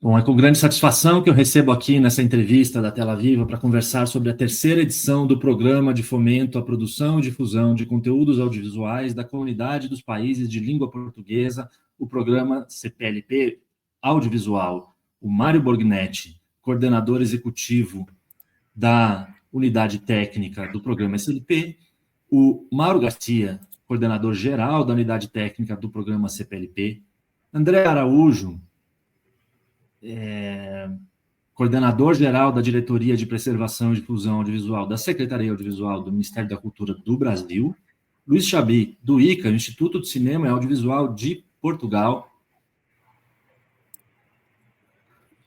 Bom, é com grande satisfação que eu recebo aqui nessa entrevista da Tela Viva para conversar sobre a terceira edição do Programa de Fomento à Produção e Difusão de Conteúdos Audiovisuais da Comunidade dos Países de Língua Portuguesa, o programa CPLP Audiovisual. O Mário Borgnetti, coordenador executivo da Unidade Técnica do Programa SLP, o Mauro Garcia, coordenador geral da Unidade Técnica do Programa CPLP, André Araújo, coordenador-geral da Diretoria de Preservação e Difusão Audiovisual da Secretaria Audiovisual do Ministério da Cultura do Brasil, Luiz Chabi, do ICA, Instituto de Cinema e Audiovisual de Portugal,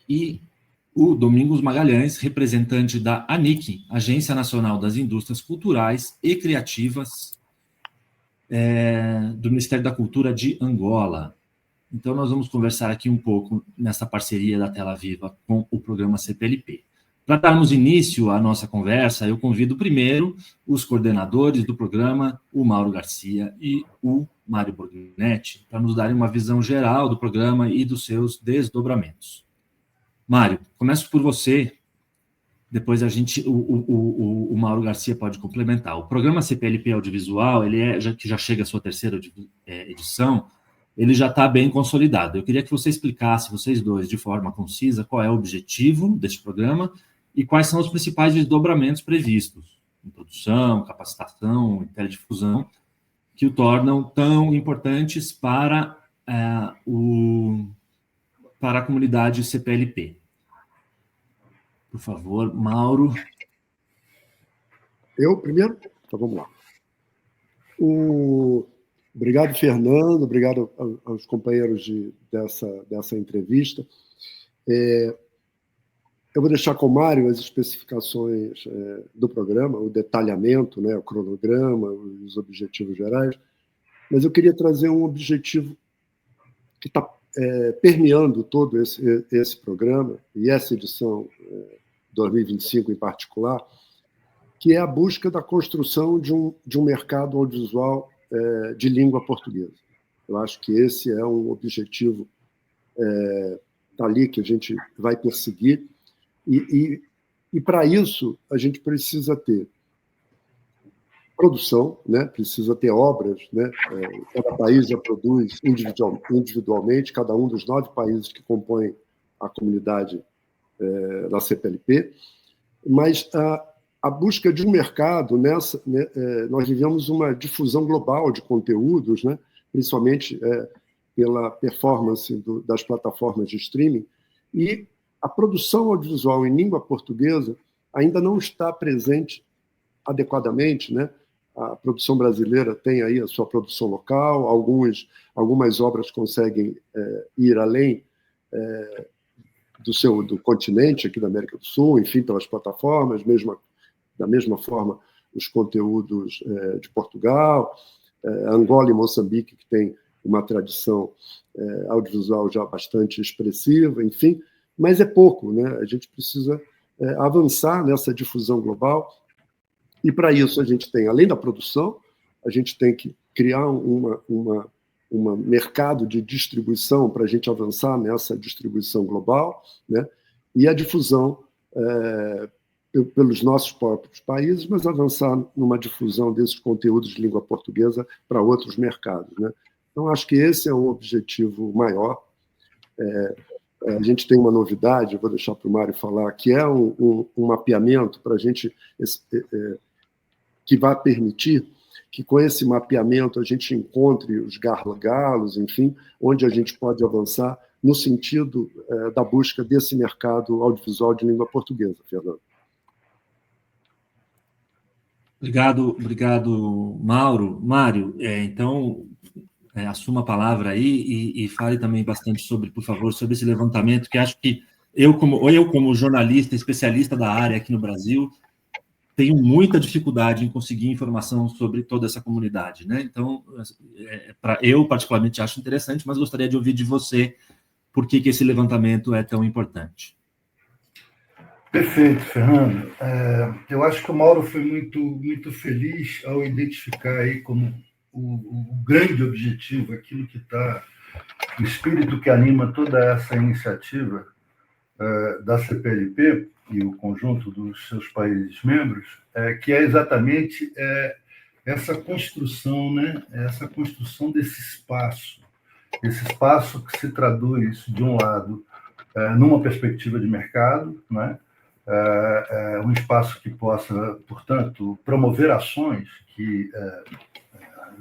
e o Domingos Magalhães, representante da ANIC, Agência Nacional das Indústrias Culturais e Criativas do Ministério da Cultura de Angola. Então, nós vamos conversar aqui um pouco nessa parceria da Tela Viva com o programa CPLP. Para darmos início à nossa conversa, eu convido primeiro os coordenadores do programa, o Mauro Garcia e o Mário Borgnetti, para nos darem uma visão geral do programa e dos seus desdobramentos. Mário, começo por você, depois o Mauro Garcia pode complementar. O programa CPLP Audiovisual, que já chega à sua terceira edição, ele já está bem consolidado. Eu queria que você explicasse, vocês dois, de forma concisa, qual é o objetivo deste programa e quais são os principais desdobramentos previstos em produção, capacitação, teledifusão, que o tornam tão importantes para a comunidade CPLP. Por favor, Mauro. Eu primeiro? Então, vamos lá. Obrigado, Fernando, obrigado aos companheiros dessa entrevista. Eu vou deixar com o Mário as especificações do programa, o detalhamento, né, o cronograma, os objetivos gerais, mas eu queria trazer um objetivo que está permeando todo esse programa, e essa edição 2025 em particular, que é a busca da construção de um mercado audiovisual de língua portuguesa. Eu acho que esse é um objetivo ali que a gente vai perseguir, e para isso a gente precisa ter produção, né? Precisa ter obras, né? Cada país já produz individualmente, cada um dos 9 países que compõem a comunidade da CPLP, mas a busca de um mercado nós vivemos uma difusão global de conteúdos, né? Principalmente pela performance das plataformas de streaming, e a produção audiovisual em língua portuguesa ainda não está presente adequadamente, né? A produção brasileira tem aí a sua produção local, algumas obras conseguem ir além do continente, aqui da América do Sul, enfim, pelas plataformas, da mesma forma os conteúdos de Portugal, Angola e Moçambique, que tem uma tradição audiovisual já bastante expressiva, enfim, mas é pouco, né? A gente precisa avançar nessa difusão global, e para isso a gente tem, além da produção, a gente tem que criar um mercado de distribuição para a gente avançar nessa distribuição global, né? E a difusão pelos nossos próprios países, mas avançar numa difusão desses conteúdos de língua portuguesa para outros mercados, né? Então, acho que esse é um objetivo maior. A gente tem uma novidade, vou deixar para o Mário falar, que é um mapeamento para a gente, que vai permitir que, com esse mapeamento, a gente encontre os gargalos, enfim, onde a gente pode avançar no sentido da busca desse mercado audiovisual de língua portuguesa, Fernando. Obrigado, Mauro. Mário, então, assuma a palavra aí e fale também bastante por favor, sobre esse levantamento, que acho que eu, como jornalista, especialista da área aqui no Brasil, tenho muita dificuldade em conseguir informação sobre toda essa comunidade, né? Então, eu particularmente acho interessante, mas gostaria de ouvir de você por que esse levantamento é tão importante. Perfeito, Fernando. Eu acho que o Mauro foi muito feliz ao identificar aí como o grande objetivo, aquilo que está, o espírito que anima toda essa iniciativa, da CPLP e o conjunto dos seus países membros, que é exatamente essa construção, né? Essa construção desse espaço que se traduz, de um lado, numa perspectiva de mercado, né? Um espaço que possa, portanto, promover ações que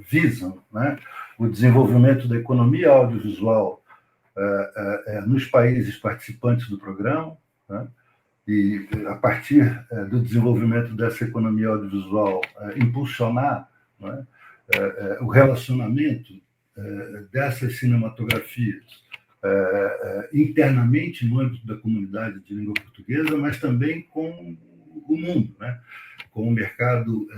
visam, né, o desenvolvimento da economia audiovisual nos países participantes do programa, né, e, a partir do desenvolvimento dessa economia audiovisual, impulsionar, né, o relacionamento dessas cinematografias internamente no âmbito da comunidade de língua portuguesa, mas também com o mundo, né, com o mercado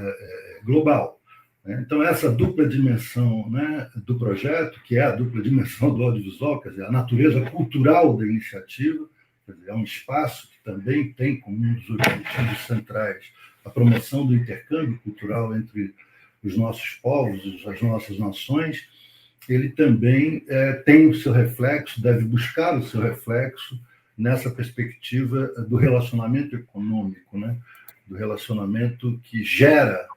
global. Então, essa dupla dimensão, né, do projeto, que é a dupla dimensão do audiovisual, quer dizer, a natureza cultural da iniciativa, quer dizer, é um espaço que também tem como um dos objetivos centrais a promoção do intercâmbio cultural entre os nossos povos, as nossas nações. Ele também tem o seu reflexo, deve buscar o seu reflexo nessa perspectiva do relacionamento econômico, né, do relacionamento que gera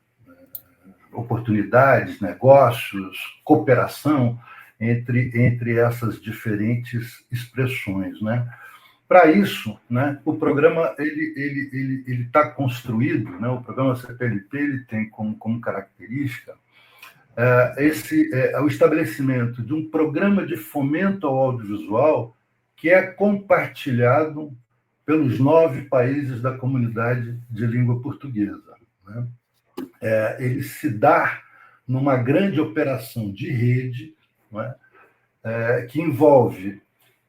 oportunidades, negócios, cooperação entre essas diferentes expressões, né? Para isso, né, o programa ele está construído, né? O programa CPLP ele tem como característica o estabelecimento de um programa de fomento ao audiovisual que é compartilhado pelos 9 países da comunidade de língua portuguesa, né? Ele se dá numa grande operação de rede, não é? Que envolve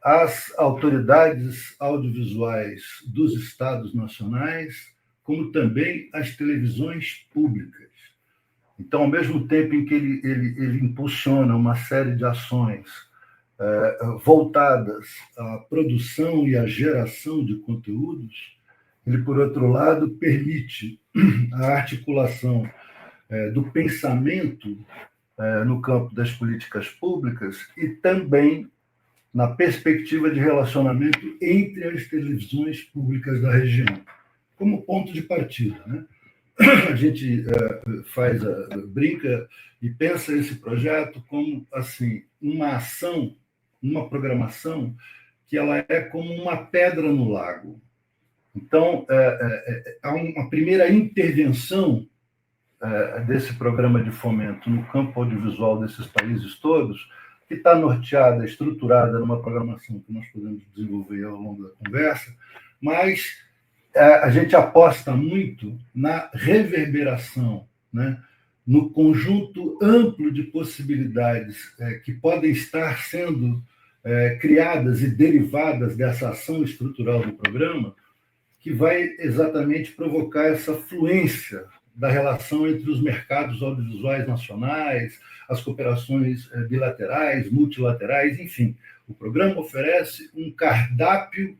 as autoridades audiovisuais dos estados nacionais, como também as televisões públicas. Então, ao mesmo tempo em que ele impulsiona uma série de ações voltadas à produção e à geração de conteúdos, ele, por outro lado, permite a articulação do pensamento no campo das políticas públicas e também na perspectiva de relacionamento entre as televisões públicas da região, como ponto de partida, né? A gente brinca e pensa esse projeto como assim uma ação, uma programação que ela é como uma pedra no lago. Então, há uma primeira intervenção desse programa de fomento no campo audiovisual desses países todos, que está norteada, estruturada numa programação que nós podemos desenvolver ao longo da conversa, mas a gente aposta muito na reverberação, né, no conjunto amplo de possibilidades que podem estar sendo criadas e derivadas dessa ação estrutural do programa, que vai exatamente provocar essa fluência da relação entre os mercados audiovisuais nacionais, as cooperações bilaterais, multilaterais, enfim. O programa oferece um cardápio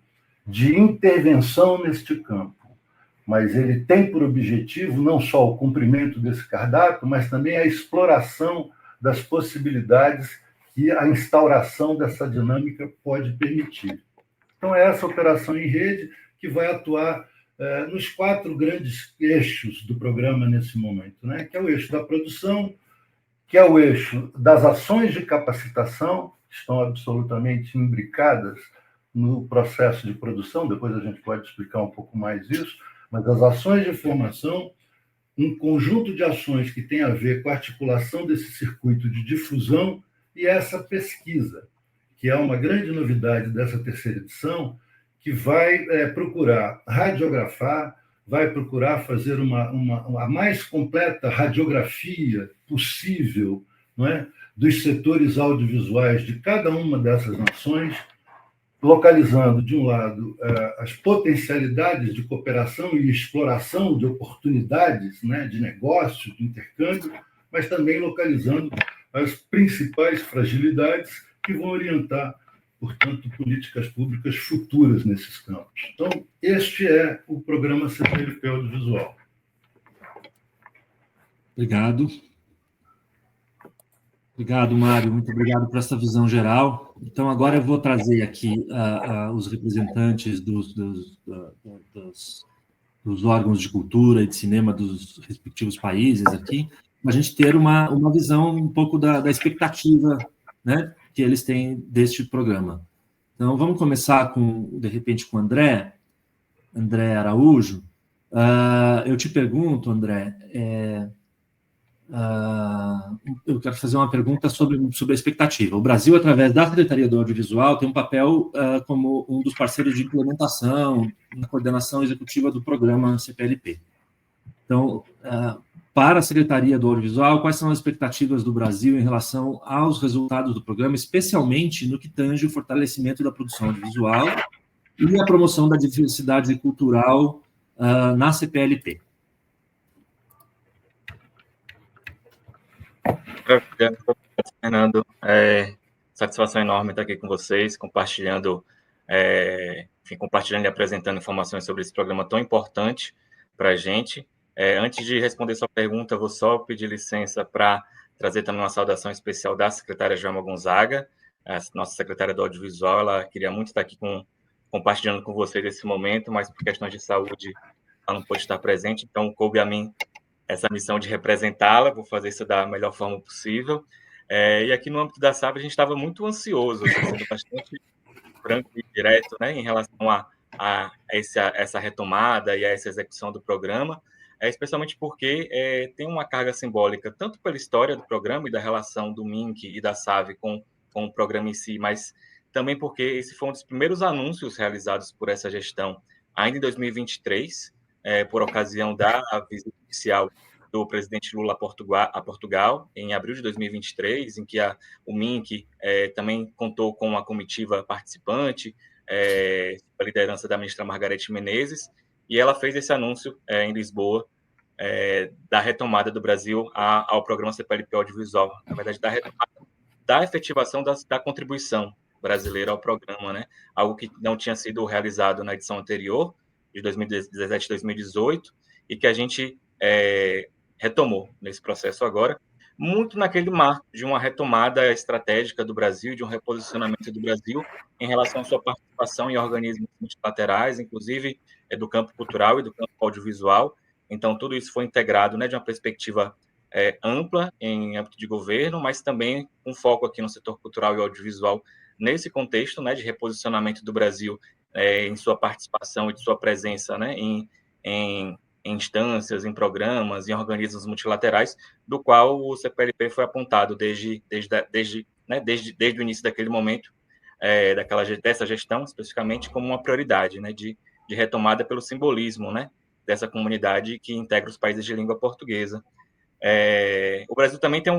de intervenção neste campo, mas ele tem por objetivo não só o cumprimento desse cardápio, mas também a exploração das possibilidades que a instauração dessa dinâmica pode permitir. Então, é essa operação em rede que vai atuar nos 4 grandes eixos do programa nesse momento, né? Que é o eixo da produção, que é o eixo das ações de capacitação, que estão absolutamente imbricadas no processo de produção, depois a gente pode explicar um pouco mais isso, mas as ações de formação, um conjunto de ações que tem a ver com a articulação desse circuito de difusão e essa pesquisa, que é uma grande novidade dessa terceira edição, que vai procurar radiografar, vai procurar fazer a mais completa radiografia possível, não é, dos setores audiovisuais de cada uma dessas nações, localizando, de um lado, as potencialidades de cooperação e exploração de oportunidades, né, de negócio, de intercâmbio, mas também localizando as principais fragilidades que vão orientar, portanto, políticas públicas futuras nesses campos. Então, este é o programa CPLP Audiovisual. Obrigado. Obrigado, Mário. Muito obrigado por essa visão geral. Então, agora eu vou trazer aqui os representantes dos órgãos de cultura e de cinema dos respectivos países aqui, para a gente ter uma visão um pouco da expectativa, né, que eles têm deste programa. Então, vamos começar de repente, com o André Araújo. Eu te pergunto, André, eu quero fazer uma pergunta sobre a expectativa. O Brasil, através da Secretaria do Audiovisual, tem um papel como um dos parceiros de implementação, na coordenação executiva do programa CPLP. Então, para a Secretaria do Audiovisual, quais são as expectativas do Brasil em relação aos resultados do programa, especialmente no que tange o fortalecimento da produção audiovisual e a promoção da diversidade cultural na CPLP? Fernando, satisfação enorme estar aqui com vocês, compartilhando e apresentando informações sobre esse programa tão importante para a gente. Antes de responder sua pergunta, vou só pedir licença para trazer também uma saudação especial da secretária Joelma Gonzaga, a nossa secretária do Audiovisual. Ela queria muito estar aqui compartilhando com vocês esse momento, mas por questões de saúde ela não pôde estar presente, então coube a mim essa missão de representá-la, vou fazer isso da melhor forma possível. E aqui no âmbito da SAB, a gente estava muito ansioso, sendo bastante franco e direto, né, em relação a essa retomada e a essa execução do programa, especialmente porque tem uma carga simbólica, tanto pela história do programa e da relação do MINC e da SAV com o programa em si, mas também porque esse foi um dos primeiros anúncios realizados por essa gestão, ainda em 2023, por ocasião da visita oficial do presidente Lula a Portugal, em abril de 2023, em que o MINC também contou com uma comitiva participante, a liderança da ministra Margarete Menezes, e ela fez esse anúncio em Lisboa, da retomada do Brasil ao programa CPLP Audiovisual, na verdade, da efetivação da contribuição brasileira ao programa, né? Algo que não tinha sido realizado na edição anterior, de 2017 2018, e que a gente retomou nesse processo agora, muito naquele marco de uma retomada estratégica do Brasil, de um reposicionamento do Brasil em relação à sua participação em organismos multilaterais, inclusive do campo cultural e do campo audiovisual. Então, tudo isso foi integrado, né, de uma perspectiva ampla em âmbito de governo, mas também com foco aqui no setor cultural e audiovisual, nesse contexto, né, de reposicionamento do Brasil em sua participação e de sua presença, né, em instâncias, em programas, em organismos multilaterais, do qual o CPLP foi apontado desde o início daquele momento, dessa gestão, especificamente, como uma prioridade, né, de retomada pelo simbolismo, né, dessa comunidade que integra os países de língua portuguesa. O Brasil também tem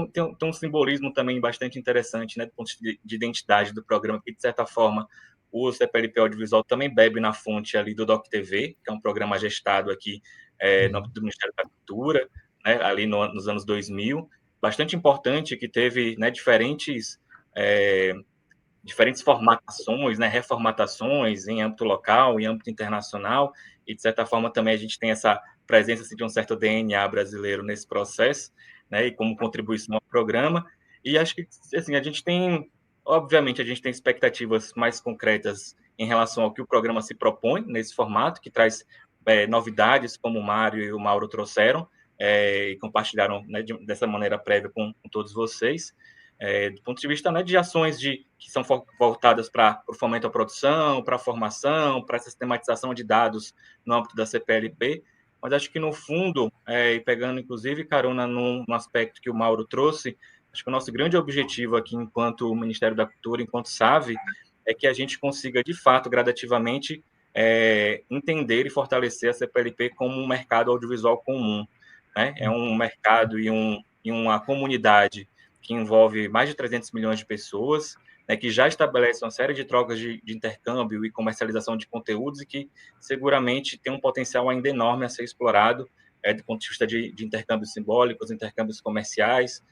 um simbolismo também bastante interessante, né, do ponto de identidade do programa, que, de certa forma, o CPLP Audiovisual também bebe na fonte ali do Doc TV, que é um programa gestado aqui no âmbito do Ministério da Cultura, né, ali nos anos 2000, bastante importante, que teve, né, diferentes formatações, né, reformatações em âmbito local, em âmbito internacional, e, de certa forma, também a gente tem essa presença assim, de um certo DNA brasileiro nesse processo, né, e como contribuição ao programa. E acho que, assim, obviamente, a gente tem expectativas mais concretas em relação ao que o programa se propõe nesse formato, que traz novidades, como o Mário e o Mauro trouxeram, e compartilharam, né, dessa maneira prévia com todos vocês. Do ponto de vista, né, de ações que são voltadas para o fomento à produção, para a formação, para a sistematização de dados no âmbito da CPLP, mas acho que, no fundo, e pegando, inclusive, carona no aspecto que o Mauro trouxe, acho que o nosso grande objetivo aqui, enquanto Ministério da Cultura, enquanto SAV, é que a gente consiga, de fato, gradativamente, entender e fortalecer a CPLP como um mercado audiovisual comum, né? É um mercado e uma comunidade que envolve mais de 300 milhões de pessoas, né, que já estabelece uma série de trocas de intercâmbio e comercialização de conteúdos e que seguramente tem um potencial ainda enorme a ser explorado do ponto de vista de intercâmbios simbólicos, intercâmbios comerciais,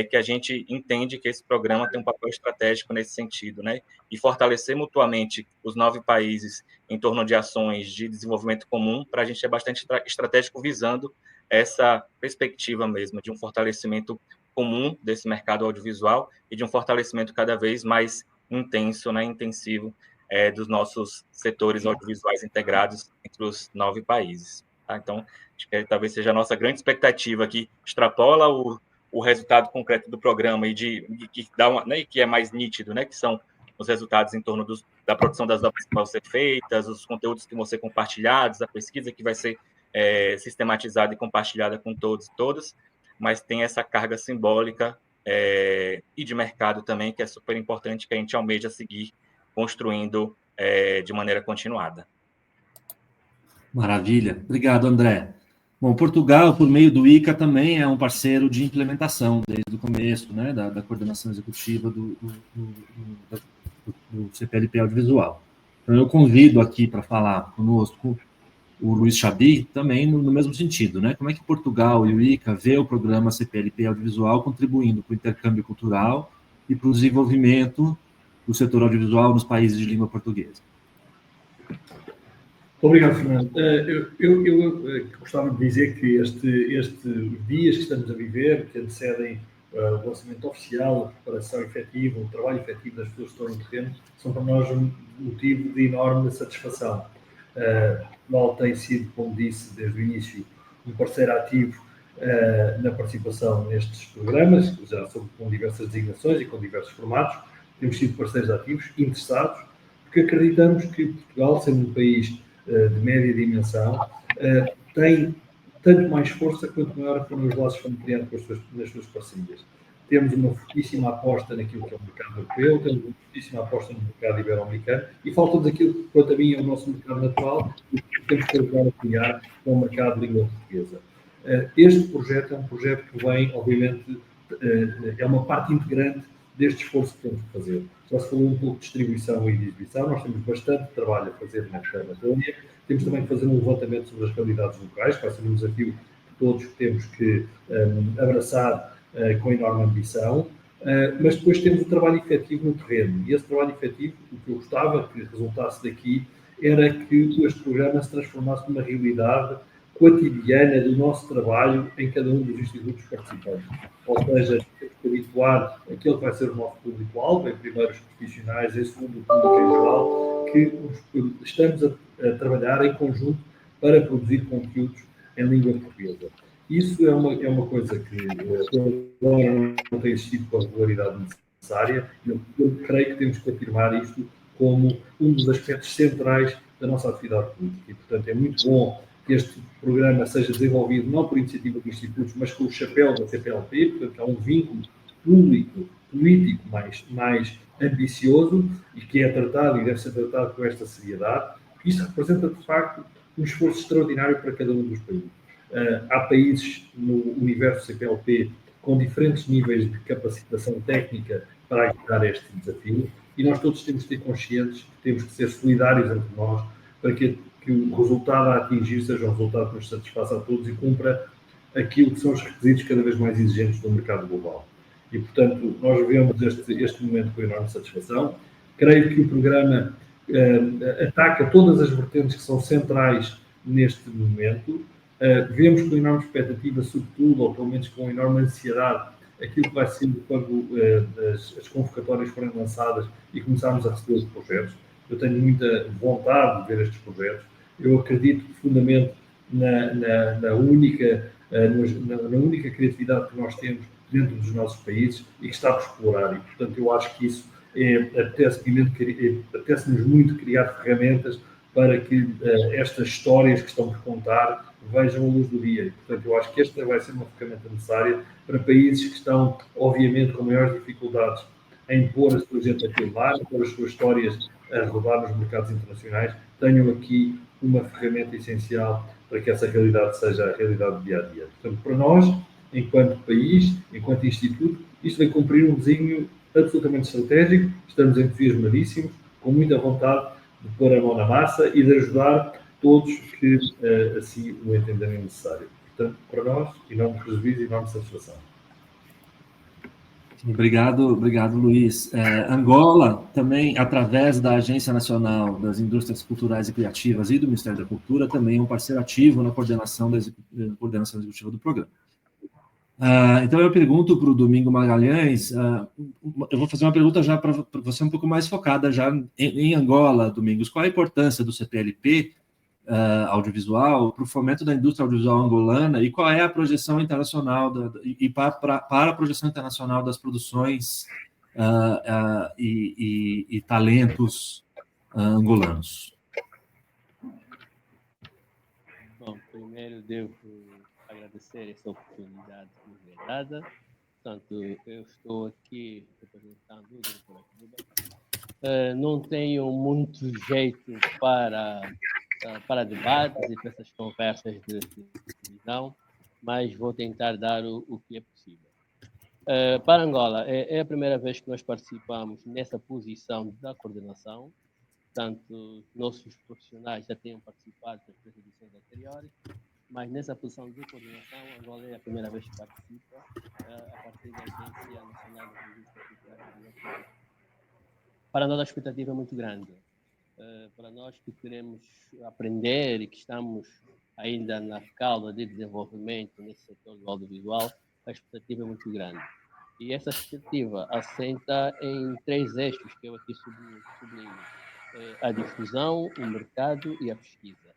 que a gente entende que esse programa tem um papel estratégico nesse sentido, né, e fortalecer mutuamente os 9 países em torno de ações de desenvolvimento comum, para a gente é bastante estratégico visando essa perspectiva mesmo de um fortalecimento comum desse mercado audiovisual e de um fortalecimento cada vez mais intenso, né, intensivo, dos nossos setores audiovisuais integrados entre os 9 países. Tá? Então, acho que talvez seja a nossa grande expectativa, que extrapola o resultado concreto do programa e que dá né, que é mais nítido, né, que são os resultados em torno da produção das obras que vão ser feitas, os conteúdos que vão ser compartilhados, a pesquisa que vai ser sistematizada e compartilhada com todos e todas, mas tem essa carga simbólica e de mercado também, que é super importante, que a gente almeja seguir construindo de maneira continuada. Maravilha. Obrigado, André. Bom, Portugal, por meio do ICA, também é um parceiro de implementação desde o começo, né, da coordenação executiva do CPLP Audiovisual. Então, eu convido aqui para falar conosco o Luiz Chabi, também no mesmo sentido, né? Como é que Portugal e o ICA vê o programa CPLP Audiovisual contribuindo para o intercâmbio cultural e para o desenvolvimento do setor audiovisual nos países de língua portuguesa? Obrigado, Fernando. Eu gostava de dizer que estes dias que estamos a viver, que antecedem o lançamento oficial, a preparação efetiva, o trabalho efetivo das pessoas que estão no terreno, são para nós um motivo de enorme satisfação. Portugal tem sido, como disse desde o início, um parceiro ativo na participação nestes programas, já com diversas designações e com diversos formatos. Temos sido parceiros ativos, interessados, porque acreditamos que Portugal, sendo um país de média dimensão, tem tanto mais força quanto maior foram os laços que foram criados nas suas parcerias. Temos uma fortíssima aposta naquilo que é o mercado europeu, temos uma fortíssima aposta no mercado ibero-americano e falta-nos aquilo que, quanto a mim, é o nosso mercado natural e que temos que ajudar a criar com o mercado de língua portuguesa. Este projeto é um projeto que vem, obviamente, é uma parte integrante deste esforço que temos que fazer. Já se falou um pouco de distribuição e de exibição, nós temos bastante trabalho a fazer nesta matéria. Temos também que fazer um levantamento sobre as realidades locais, que vai ser um desafio que todos temos que abraçar com enorme ambição, mas depois temos o trabalho efetivo no terreno. E esse trabalho efetivo, o que eu gostava que resultasse daqui, era que este programa se transformasse numa realidade cotidiana do nosso trabalho em cada um dos institutos participantes. Ou seja, temos que habituar aquele que vai ser o nosso público-alvo, em primeiro os profissionais, em segundo o público em geral, que estamos a trabalhar em conjunto para produzir conteúdos em língua portuguesa. Isso é uma coisa que agora não tem existido com a regularidade necessária. Eu creio que temos que afirmar isto como um dos aspectos centrais da nossa atividade política. E, portanto, é muito bom que este programa seja desenvolvido não por iniciativa dos institutos, mas com o chapéu da CPLP, portanto, há um vínculo público, político mais ambicioso e que é tratado e deve ser tratado com esta seriedade. Isto representa, de facto, um esforço extraordinário para cada um dos países. Há países no universo CPLP com diferentes níveis de capacitação técnica para ajudar este desafio e nós todos temos que ter conscientes que temos que ser solidários entre nós para que o resultado a atingir seja um resultado que nos satisfaça a todos e cumpra aquilo que são os requisitos cada vez mais exigentes do mercado global. E, portanto, nós vemos este momento com enorme satisfação. Creio que o programa ataca todas as vertentes que são centrais neste momento. Vemos com enorme expectativa, sobretudo, ou pelo menos com enorme ansiedade, aquilo que vai ser quando as convocatórias forem lançadas e começarmos a receber os projetos. Eu tenho muita vontade de ver estes projetos. Eu acredito profundamente na única criatividade que nós temos dentro dos nossos países e que está por explorar. E, portanto, eu acho que isso apetece-nos muito criar ferramentas para que estas histórias que estão por contar vejam a luz do dia. E, portanto, eu acho que esta vai ser uma ferramenta necessária para países que estão, obviamente, com maiores dificuldades em pôr a sua gente a filmar, pôr as suas histórias a rodar nos mercados internacionais, tenham aqui uma ferramenta essencial para que essa realidade seja a realidade do dia-a-dia. Portanto, para nós, enquanto país, enquanto instituto, isto vai cumprir um desígnio absolutamente estratégico, estamos entusiasmadíssimos, com muita vontade de pôr a mão na massa e de ajudar todos que assim o entenderem necessário. Portanto, para nós, enorme prejuízo e enorme satisfação. Obrigado, Luiz. Angola, também, através da Agência Nacional das Indústrias Culturais e Criativas e do Ministério da Cultura, também é um parceiro ativo na coordenação executiva do programa. Então, eu pergunto para o Domingo Magalhães, eu vou fazer uma pergunta já para você um pouco mais focada já em Angola, Domingos. Qual a importância do CPLP audiovisual para o fomento da indústria audiovisual angolana e qual é a projeção internacional para a projeção internacional das produções e talentos angolanos? Bom, primeiro devo agradecer essa oportunidade que nos é dada. Portanto, eu estou aqui representando o Grupo Cuba. Não tenho muito jeito para debates e para essas conversas de televisão, mas vou tentar dar o que é possível. Para Angola, é a primeira vez que nós participamos nessa posição da coordenação. Portanto, nossos profissionais já tinham participado das 3 edições anteriores, mas nessa posição de coordenação, Angola é a primeira vez que participa a partir da Agência Nacional de Registro Cultural. Para nós, a expectativa é muito grande. Para nós que queremos aprender e que estamos ainda na cauda de desenvolvimento nesse setor do audiovisual, a expectativa é muito grande. E essa expectativa assenta em 3 eixos que eu aqui sublinho. A difusão, o mercado e a pesquisa.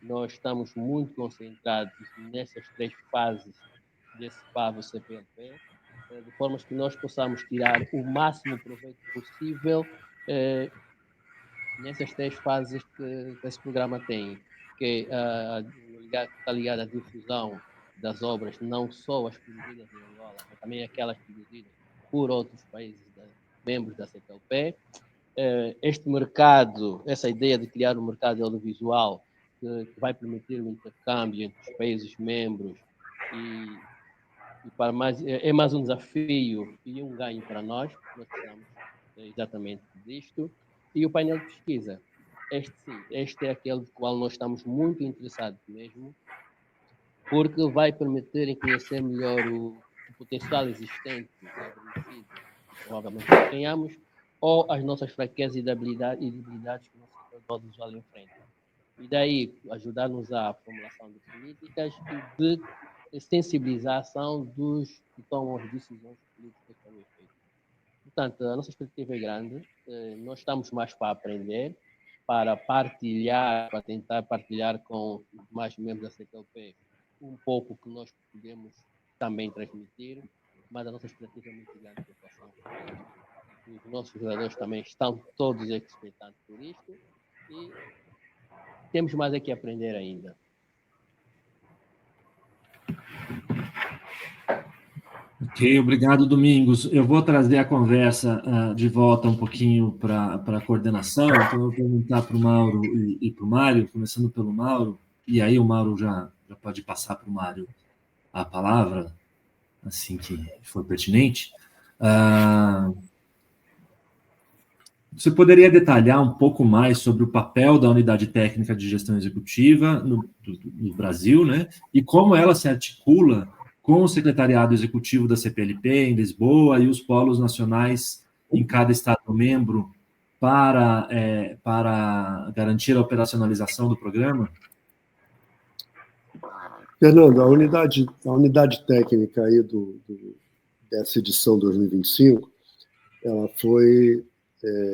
Nós estamos muito concentrados nessas 3 fases desse PAV CPLP, de forma que nós possamos tirar o máximo proveito possível nessas 3 fases que esse programa tem, que está ligada à difusão das obras, não só as produzidas em Angola, mas também aquelas produzidas por outros países membros da CPLP. Este mercado, essa ideia de criar um mercado audiovisual que vai permitir o intercâmbio entre os países membros e para é mais um desafio e um ganho para nós precisamos exatamente disto. E o painel de pesquisa, este é aquele do qual nós estamos muito interessados mesmo, porque vai permitir conhecer melhor o potencial existente e adormecido, provavelmente que tenhamos, ou as nossas fraquezas e debilidades que o nosso setor audiovisual enfrenta. E daí ajudar-nos à formulação de políticas e de sensibilização dos que tomam as decisões políticas para o efeito. Portanto, a nossa expectativa é grande, nós estamos mais para aprender, para partilhar, para tentar partilhar com os demais membros da CPLP um pouco o que nós podemos também transmitir, mas a nossa expectativa é muito grande em relação a isto. Os nossos jogadores também estão todos expectantes por isto e temos mais aqui a aprender ainda. Ok, obrigado, Domingos. Eu vou trazer a conversa de volta um pouquinho para a coordenação, então eu vou perguntar para o Mauro e para o Mário, começando pelo Mauro, e aí o Mauro já pode passar para o Mário a palavra, assim que for pertinente. Você poderia detalhar um pouco mais sobre o papel da Unidade Técnica de Gestão Executiva no Brasil, né? E como ela se articula com o Secretariado Executivo da CPLP em Lisboa e os polos nacionais em cada Estado-membro para garantir a operacionalização do programa? Fernando, a unidade técnica aí dessa edição 2025, ela foi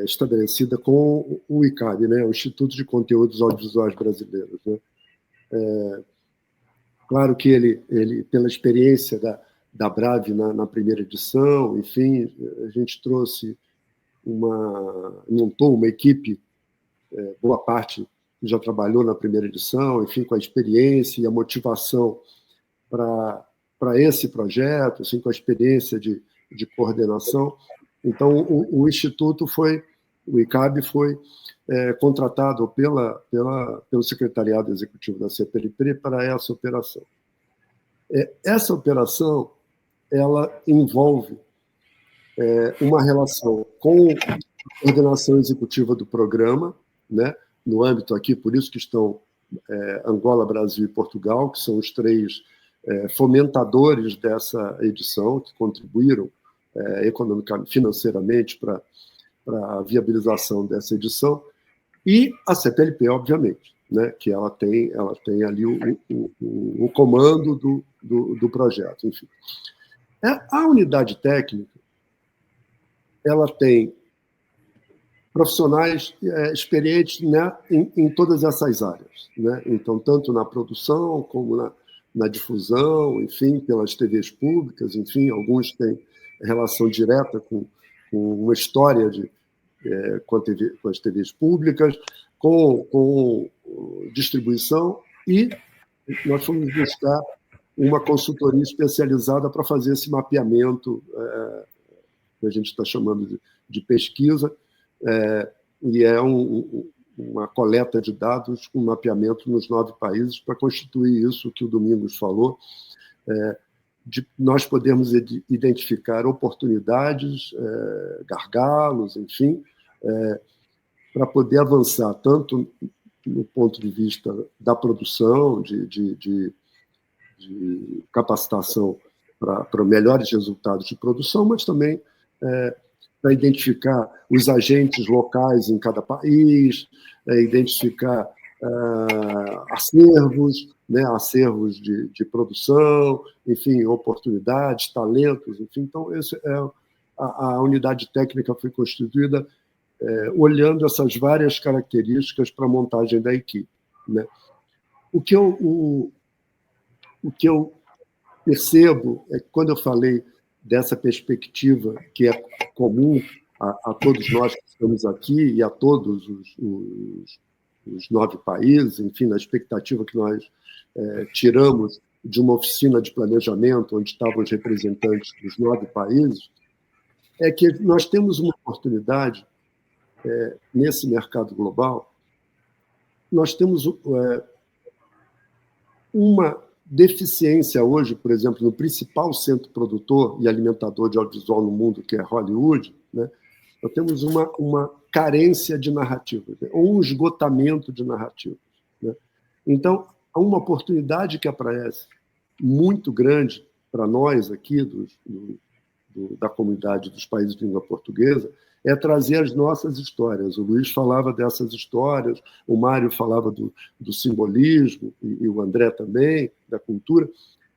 estabelecida com o ICAB, né, o Instituto de Conteúdos Audiovisuais Brasileiros, né? Claro que ele pela experiência da Brave na primeira edição, enfim, a gente montou uma equipe, boa parte já trabalhou na primeira edição, enfim, com a experiência e a motivação para esse projeto, assim, com a experiência de coordenação. Então, o Instituto o ICAB foi contratado pelo Secretariado Executivo da CPLP para essa operação. Essa operação, ela envolve uma relação com a coordenação executiva do programa, né, no âmbito aqui, por isso que estão Angola, Brasil e Portugal, que são os 3 fomentadores dessa edição, que contribuíram economicamente, financeiramente para a viabilização dessa edição, e a CPLP, obviamente, né, que ela tem ali o comando do projeto. Enfim. A unidade técnica ela tem profissionais experientes, né, em todas essas áreas, né? Então, tanto na produção como na difusão, enfim, pelas TVs públicas, enfim, alguns têm relação direta com uma história com as TVs públicas, com distribuição, e nós fomos buscar uma consultoria especializada para fazer esse mapeamento que a gente está chamando de pesquisa, e é uma coleta de dados com mapeamento nos 9 países para constituir isso que o Domingos falou, de nós podermos identificar oportunidades, gargalos, enfim, para poder avançar tanto no ponto de vista da produção, de capacitação para melhores resultados de produção, mas também para identificar os agentes locais em cada país, identificar acervos, né, acervos de produção, enfim, oportunidades, talentos, enfim. Então, a unidade técnica foi constituída olhando essas várias características para a montagem da equipe, né? O que eu percebo é que, quando eu falei dessa perspectiva que é comum a todos nós que estamos aqui e a todos os 9 países, enfim, na expectativa que nós tiramos de uma oficina de planejamento onde estavam os representantes dos 9 países, é que nós temos uma oportunidade nesse mercado global. Nós temos uma deficiência hoje, por exemplo, no principal centro produtor e alimentador de audiovisual no mundo, que é Hollywood, né? Nós temos uma carência de narrativas, né? Ou um esgotamento de narrativas, né? Então, há uma oportunidade que aparece muito grande para nós aqui, da comunidade dos países de língua portuguesa, é trazer as nossas histórias. O Luiz falava dessas histórias, o Mário falava do simbolismo, e o André também, da cultura,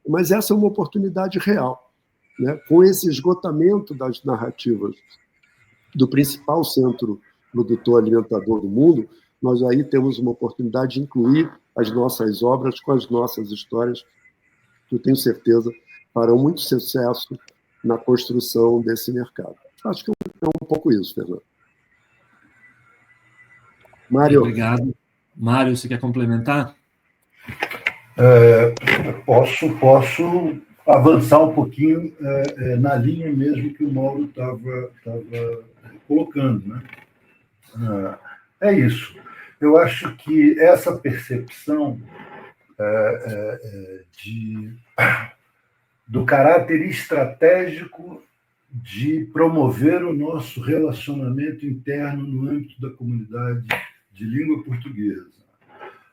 mas essa é uma oportunidade real, né? Com esse esgotamento das narrativas do principal centro produtor alimentador do mundo, nós aí temos uma oportunidade de incluir as nossas obras com as nossas histórias, que eu tenho certeza farão muito sucesso na construção desse mercado. Acho que é um pouco isso, Fernando. Mário. Obrigado. Mário, você quer complementar? Posso avançar um pouquinho na linha mesmo que o Mauro estava colocando, né? É isso. Eu acho que essa percepção do caráter estratégico de promover o nosso relacionamento interno no âmbito da comunidade de língua portuguesa,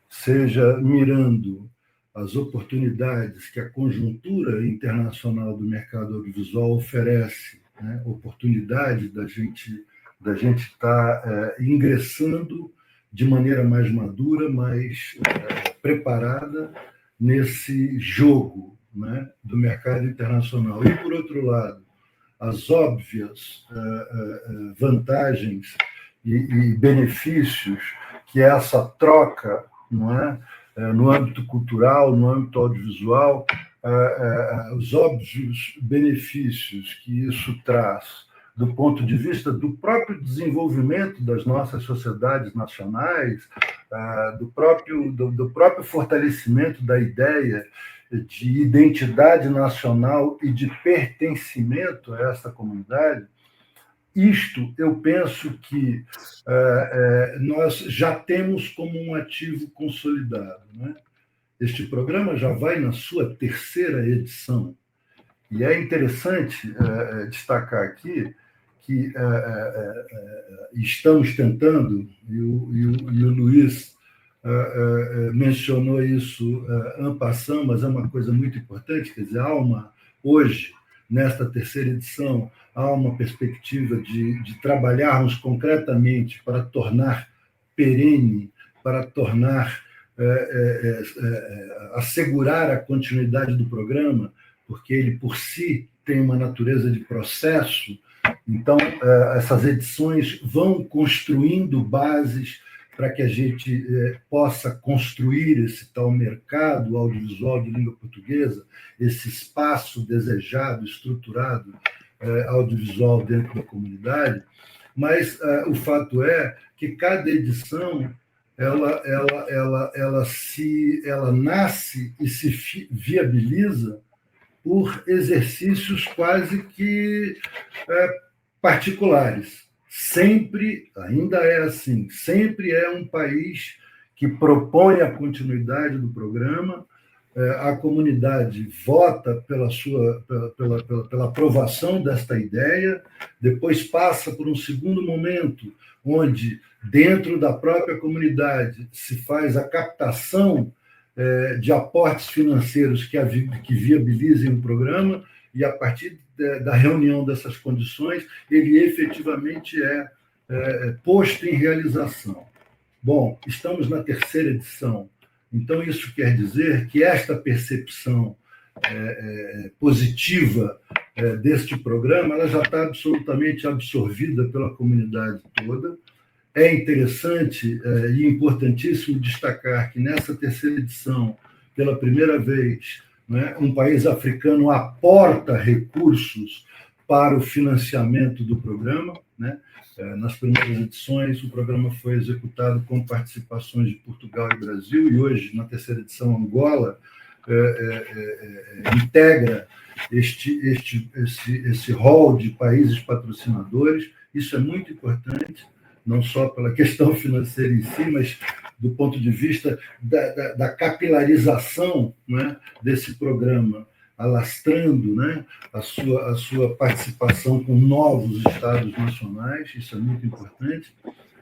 seja mirando as oportunidades que a conjuntura internacional do mercado audiovisual oferece, né? Oportunidade da gente estar ingressando de maneira mais madura, mais preparada nesse jogo, né, do mercado internacional. E, por outro lado, as óbvias vantagens e benefícios que essa troca, não é, no âmbito cultural, no âmbito audiovisual, os óbvios benefícios que isso traz do ponto de vista do próprio desenvolvimento das nossas sociedades nacionais, do próprio fortalecimento da ideia de identidade nacional e de pertencimento a essa comunidade, isto eu penso que nós já temos como um ativo consolidado, né? Este programa já vai na sua 3ª edição, e é interessante destacar aqui que estamos tentando, e o Luiz mencionou isso en passant, mas é uma coisa muito importante, quer dizer, hoje, nesta 3ª edição, há uma perspectiva de trabalharmos concretamente para tornar perene, para tornar assegurar a continuidade do programa, porque ele, por si, tem uma natureza de processo. Então, essas edições vão construindo bases para que a gente possa construir esse tal mercado audiovisual de língua portuguesa, esse espaço desejado, estruturado, audiovisual dentro da comunidade. Mas o fato é que cada edição ela nasce e se viabiliza por exercícios quase que particulares. Sempre, ainda é assim, sempre é um país que propõe a continuidade do programa, a comunidade vota pela aprovação desta ideia, depois passa por um segundo momento, onde, dentro da própria comunidade, se faz a captação de aportes financeiros que viabilizem o programa, e a partir da reunião dessas condições, ele efetivamente é posto em realização. Bom, estamos na 3ª edição, então isso quer dizer que esta percepção positiva deste programa ela já está absolutamente absorvida pela comunidade toda. É interessante e importantíssimo destacar que nessa 3ª edição, pela primeira vez, um país africano aporta recursos para o financiamento do programa. Nas primeiras edições, o programa foi executado com participações de Portugal e Brasil, e hoje, na 3ª edição, Angola integra esse rol de países patrocinadores. Isso é muito importante, não só pela questão financeira em si, mas do ponto de vista da capilarização desse programa, alastrando a sua participação com novos estados nacionais. Isso é muito importante.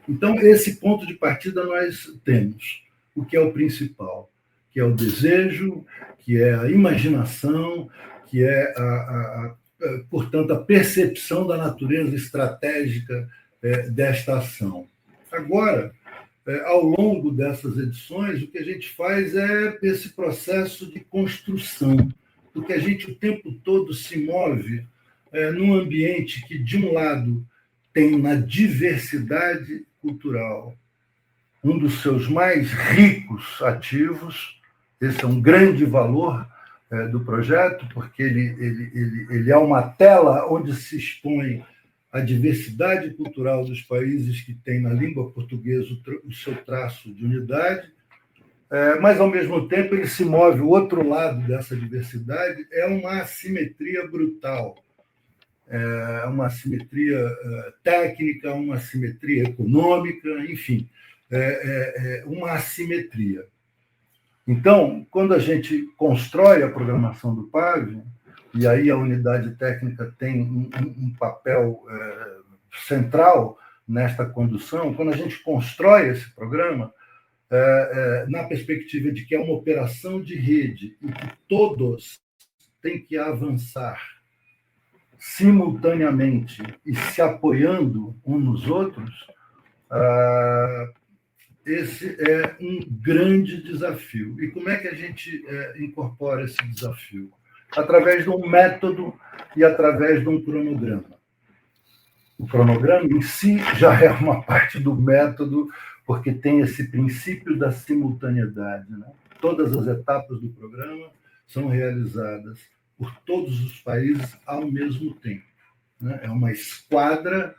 Então, esse ponto de partida nós temos, o que é o principal, que é o desejo, que é a imaginação, que é, portanto, a percepção da natureza estratégica desta ação. Agora, ao longo dessas edições, o que a gente faz é esse processo de construção, porque a gente o tempo todo se move num ambiente que, de um lado, tem na diversidade cultural um dos seus mais ricos ativos. Esse é um grande valor do projeto, porque ele é uma tela onde se expõe a diversidade cultural dos países que têm na língua portuguesa o seu traço de unidade, mas, ao mesmo tempo, ele se move. O outro lado dessa diversidade é uma assimetria brutal, uma assimetria técnica, uma assimetria econômica, enfim, uma assimetria. Então, quando a gente constrói a programação do PAV, e aí a unidade técnica tem um papel central nesta condução, quando a gente constrói esse programa, na perspectiva de que é uma operação de rede e que todos têm que avançar simultaneamente e se apoiando uns nos outros, esse é um grande desafio. E como é que a gente incorpora esse desafio? Através de um método e através de um cronograma. O cronograma em si já é uma parte do método, porque tem esse princípio da simultaneidade. Todas as etapas do programa são realizadas por todos os países ao mesmo tempo. É uma esquadra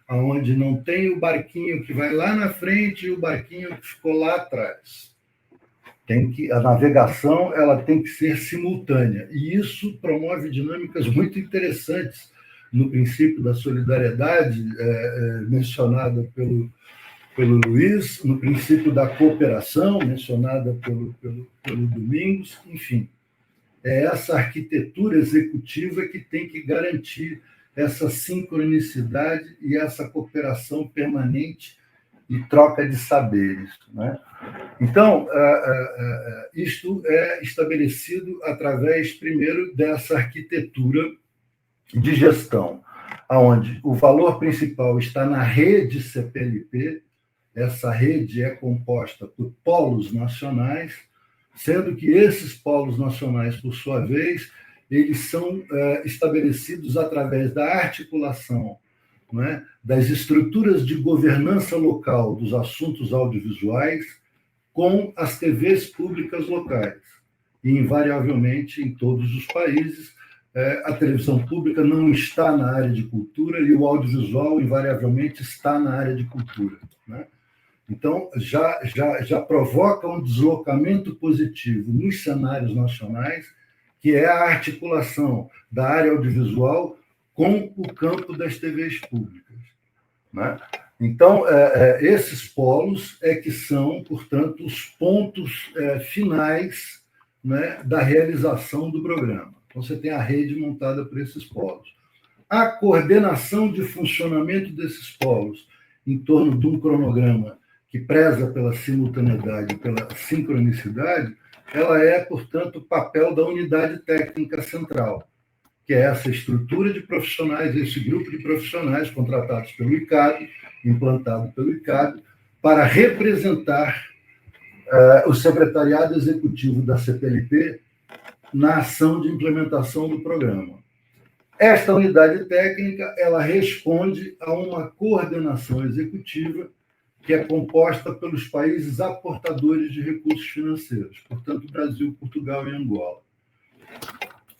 onde não tem o barquinho que vai lá na frente e o barquinho que ficou lá atrás. A navegação ela tem que ser simultânea, e isso promove dinâmicas muito interessantes no princípio da solidariedade, mencionada pelo Luiz, no princípio da cooperação, mencionada pelo Domingos, enfim. É essa arquitetura executiva que tem que garantir essa sincronicidade e essa cooperação permanente e troca de saberes. Então, isto é estabelecido através, primeiro, dessa arquitetura de gestão, onde o valor principal está na rede CPLP, essa rede é composta por polos nacionais, sendo que esses polos nacionais, por sua vez, eles são estabelecidos através da articulação, não é, das estruturas de governança local dos assuntos audiovisuais com as TVs públicas locais. E, invariavelmente, em todos os países, a televisão pública não está na área de cultura e o audiovisual, invariavelmente, está na área de cultura, né? Então, já provoca um deslocamento positivo nos cenários nacionais, que é a articulação da área audiovisual com o campo das TVs públicas, né? Então, esses polos é que são, portanto, os pontos finais, né, da realização do programa. Então, você tem a rede montada por esses polos. A coordenação de funcionamento desses polos em torno de um cronograma que preza pela simultaneidade, pela sincronicidade, ela é, portanto, o papel da unidade técnica central, que é essa estrutura de profissionais, esse grupo de profissionais contratados pelo ICAB, implantado pelo ICAB, para representar o secretariado executivo da CPLP na ação de implementação do programa. Esta unidade técnica, ela responde a uma coordenação executiva que é composta pelos países aportadores de recursos financeiros, portanto, Brasil, Portugal e Angola.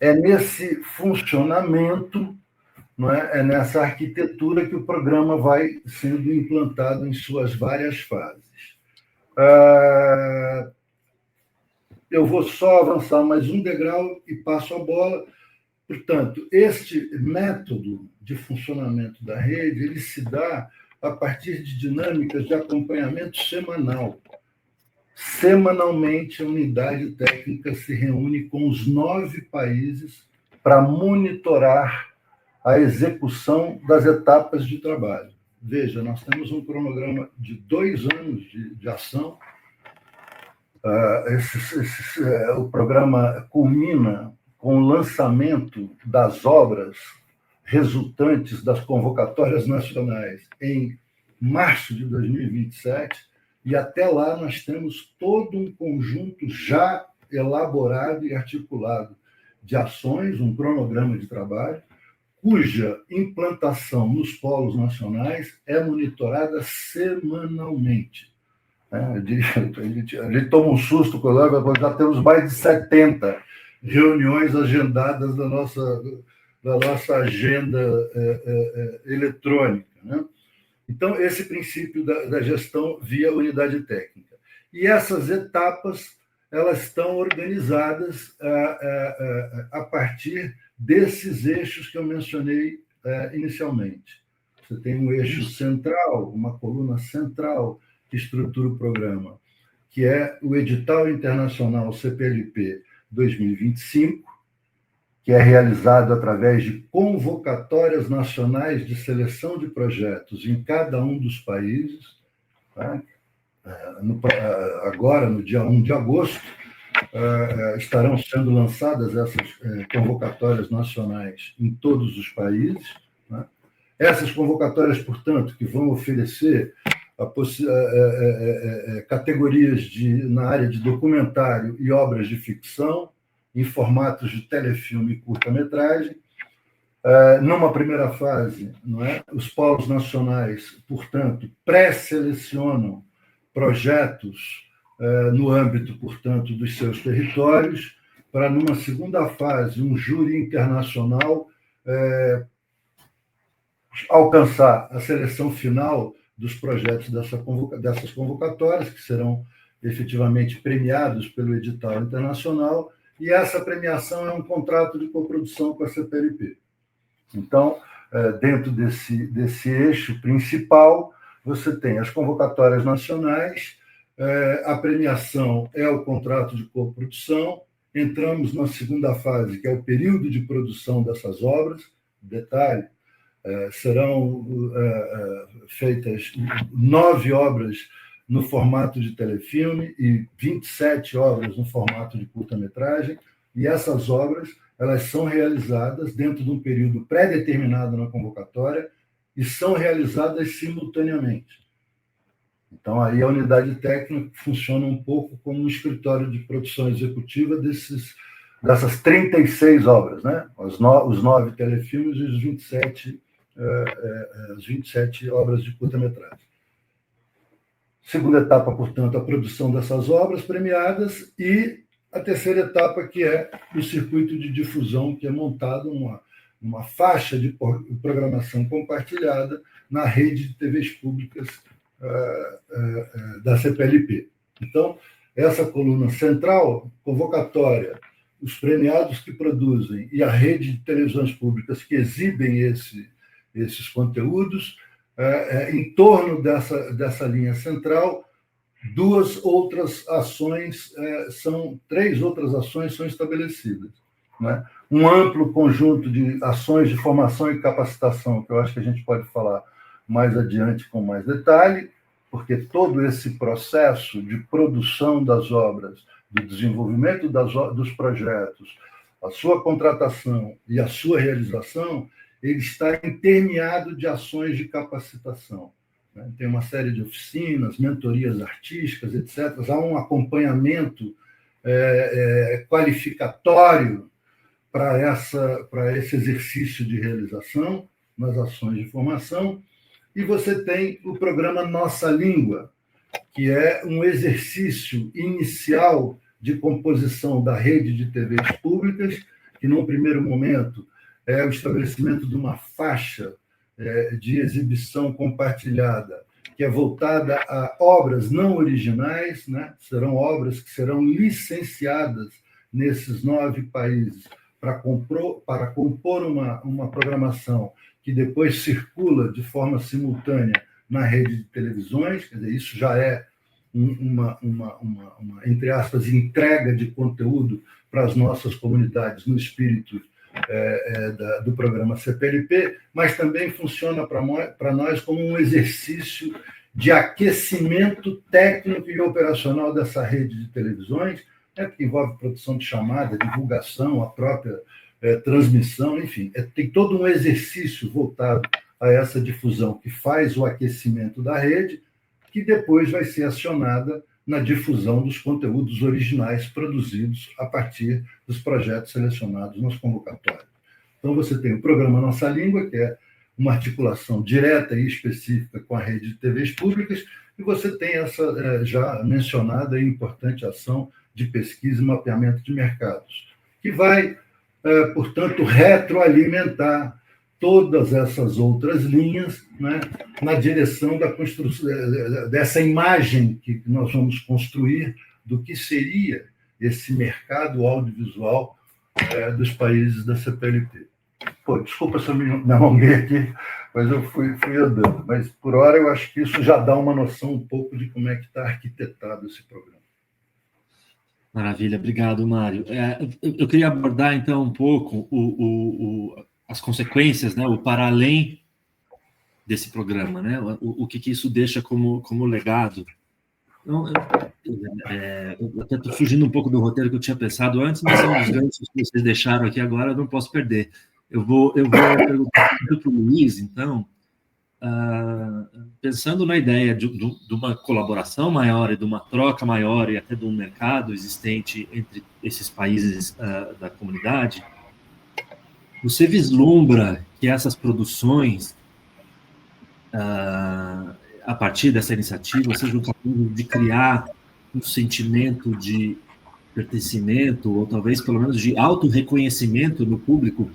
É nesse funcionamento, não é nessa arquitetura que o programa vai sendo implantado em suas várias fases. Eu vou só avançar mais um degrau e passo a bola. Portanto, este método de funcionamento da rede, ele se dá a partir de dinâmicas de acompanhamento semanal. Semanalmente, a unidade técnica se reúne com os 9 países para monitorar a execução das etapas de trabalho. Veja, nós temos um cronograma de 2 anos de ação. O programa culmina com o lançamento das obras resultantes das convocatórias nacionais em março de 2027, e até lá nós temos todo um conjunto já elaborado e articulado de ações, um cronograma de trabalho, cuja implantação nos polos nacionais é monitorada semanalmente. A gente toma um susto quando já temos mais de 70 reuniões agendadas da nossa agenda eletrônica, né? Então, esse princípio da gestão via unidade técnica. E essas etapas, elas estão organizadas a partir desses eixos que eu mencionei inicialmente. Você tem um eixo central, uma coluna central que estrutura o programa, que é o edital internacional CPLP 2025, que é realizado através de convocatórias nacionais de seleção de projetos em cada um dos países. Tá? Agora, no dia 1 de agosto, estarão sendo lançadas essas convocatórias nacionais em todos os países. Tá? Essas convocatórias, portanto, que vão oferecer categorias na área de documentário e obras de ficção, em formatos de telefilme e curta-metragem. Numa primeira fase, não é? Os polos nacionais, portanto, pré-selecionam projetos no âmbito, portanto, dos seus territórios, para, numa segunda fase, um júri internacional alcançar a seleção final dos projetos dessas convocatórias, que serão efetivamente premiados pelo edital internacional, e essa premiação é um contrato de coprodução com a CPLP. Então, dentro desse eixo principal, você tem as convocatórias nacionais, a premiação é o contrato de coprodução, entramos na segunda fase, que é o período de produção dessas obras. Detalhe, serão feitas 9 obras no formato de telefilme e 27 obras no formato de curta-metragem, e essas obras elas são realizadas dentro de um período pré-determinado na convocatória e são realizadas simultaneamente. Então, aí a unidade técnica funciona um pouco como um escritório de produção executiva dessas 36 obras, né? Os 9 telefilmes e os 27 obras de curta-metragem. Segunda etapa, portanto, a produção dessas obras premiadas, e a terceira etapa, que é o circuito de difusão, que é montado uma faixa de programação compartilhada na rede de TVs públicas da CPLP. Então, essa coluna central, convocatória, os premiados que produzem e a rede de televisões públicas que exibem esses conteúdos, em torno dessa linha central, três outras ações são estabelecidas, né? Um amplo conjunto de ações de formação e capacitação, que eu acho que a gente pode falar mais adiante com mais detalhe, porque todo esse processo de produção das obras, do desenvolvimento dos projetos, a sua contratação e a sua realização, ele está intermeado de ações de capacitação. Tem uma série de oficinas, mentorias artísticas, etc. Há um acompanhamento qualificatório para esse exercício de realização nas ações de formação. E você tem o programa Nossa Língua, que é um exercício inicial de composição da rede de TVs públicas, que, num primeiro momento, é o estabelecimento de uma faixa de exibição compartilhada, que é voltada a obras não originais, né? Serão obras que serão licenciadas nesses 9 países para compor uma programação que depois circula de forma simultânea na rede de televisões. Quer dizer, isso já é uma entre aspas, entrega de conteúdo para as nossas comunidades no espírito do programa CPLP, mas também funciona para nós como um exercício de aquecimento técnico e operacional dessa rede de televisões, que envolve produção de chamada, divulgação, a própria transmissão, enfim, tem todo um exercício voltado a essa difusão que faz o aquecimento da rede, que depois vai ser acionada na difusão dos conteúdos originais produzidos a partir dos projetos selecionados nas convocatórias. Então, você tem o programa Nossa Língua, que é uma articulação direta e específica com a rede de TVs públicas, e você tem essa já mencionada e importante ação de pesquisa e mapeamento de mercados, que vai, portanto, retroalimentar todas essas outras linhas, né, na direção da construção dessa imagem que nós vamos construir do que seria esse mercado audiovisual dos países da CPLP. Desculpa se eu me alonguei aqui, mas eu fui andando. Mas, por hora, eu acho que isso já dá uma noção um pouco de como é que está arquitetado esse programa. Maravilha, obrigado, Mário. Eu queria abordar, então, um pouco as consequências, né, o para além desse programa, né, o que isso deixa como legado. Então, eu até estou fugindo um pouco do roteiro que eu tinha pensado antes, mas são os ganchos que vocês deixaram aqui agora, eu não posso perder. Eu vou perguntar para o Luiz, então, pensando na ideia de uma colaboração maior e de uma troca maior e até de um mercado existente entre esses países da comunidade, você vislumbra que essas produções, a partir dessa iniciativa, sejam capazes de criar um sentimento de pertencimento, ou talvez, pelo menos, de autorreconhecimento no público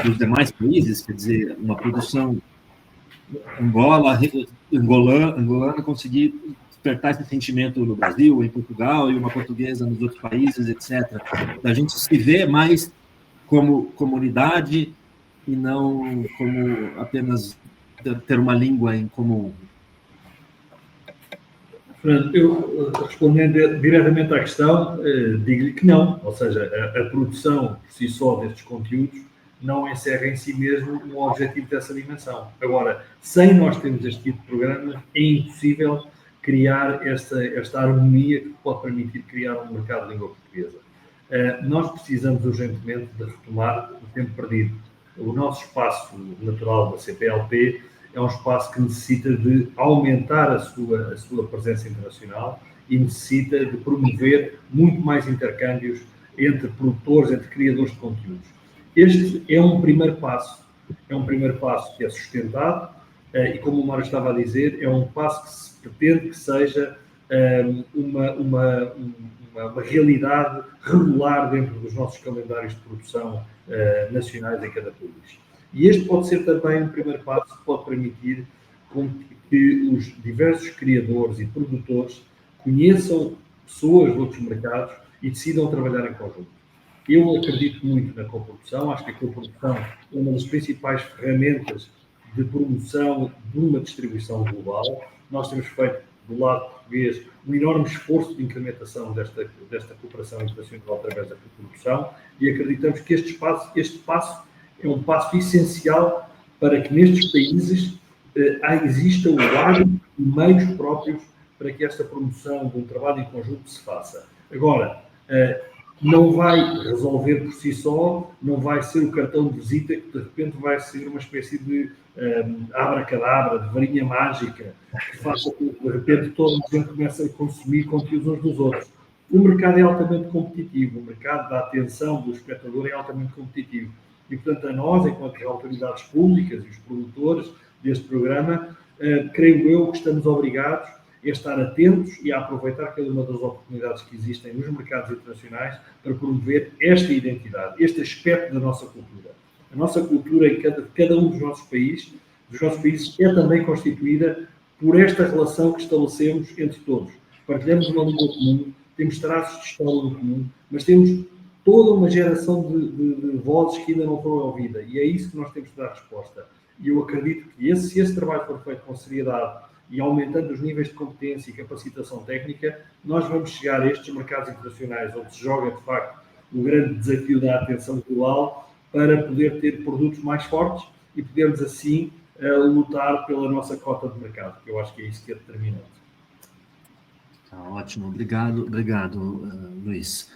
dos demais países? Quer dizer, uma produção angolana conseguir despertar esse sentimento no Brasil, em Portugal, e uma portuguesa nos outros países, etc. A gente se vê mais como comunidade e não como apenas ter uma língua em comum. Eu, respondendo diretamente à questão, digo-lhe que não. Ou seja, a produção por si só destes conteúdos não encerra em si mesmo o objetivo dessa dimensão. Agora, sem nós termos este tipo de programa, é impossível criar esta harmonia que pode permitir criar um mercado de língua portuguesa. Nós precisamos urgentemente de retomar o tempo perdido. O nosso espaço natural da CPLP é um espaço que necessita de aumentar a sua presença internacional e necessita de promover muito mais intercâmbios entre produtores, entre criadores de conteúdos. Este é um primeiro passo que é sustentado e, como o Mário estava a dizer, é um passo que se pretende que seja uma realidade regular dentro dos nossos calendários de produção nacionais em cada país. E este pode ser também um primeiro passo que pode permitir que os diversos criadores e produtores conheçam pessoas de outros mercados e decidam trabalhar em conjunto. Eu acredito muito na coprodução, acho que a coprodução é uma das principais ferramentas de promoção de uma distribuição global. Nós temos feito, do lado português, um enorme esforço de incrementação desta cooperação internacional através da coprodução e acreditamos que este passo é um passo essencial para que nestes países exista o hábito e meios próprios para que esta promoção de um trabalho em conjunto se faça. Agora, não vai resolver por si só, não vai ser o cartão de visita que de repente vai ser uma espécie de abracadabra, de varinha mágica, que faça com que de repente toda a gente comece a consumir conteúdos uns dos outros. O mercado é altamente competitivo, o mercado da atenção do espectador é altamente competitivo. E, portanto, a nós, enquanto autoridades públicas e os produtores deste programa, creio eu que estamos obrigados a estar atentos e a aproveitar cada uma das oportunidades que existem nos mercados internacionais para promover esta identidade, este aspecto da nossa cultura. A nossa cultura em cada um dos nossos países é também constituída por esta relação que estabelecemos entre todos. Partilhamos uma língua comum, temos traços de história em comum, mas temos toda uma geração de vozes que ainda não foram ouvidas e é isso que nós temos de dar resposta. E eu acredito que se esse trabalho for feito com seriedade e aumentando os níveis de competência e capacitação técnica, nós vamos chegar a estes mercados internacionais onde se joga, de facto, o grande desafio da atenção global para poder ter produtos mais fortes e podermos, assim, lutar pela nossa cota de mercado, que eu acho que é isso que é determinante. Tá, ótimo, obrigado, Luiz.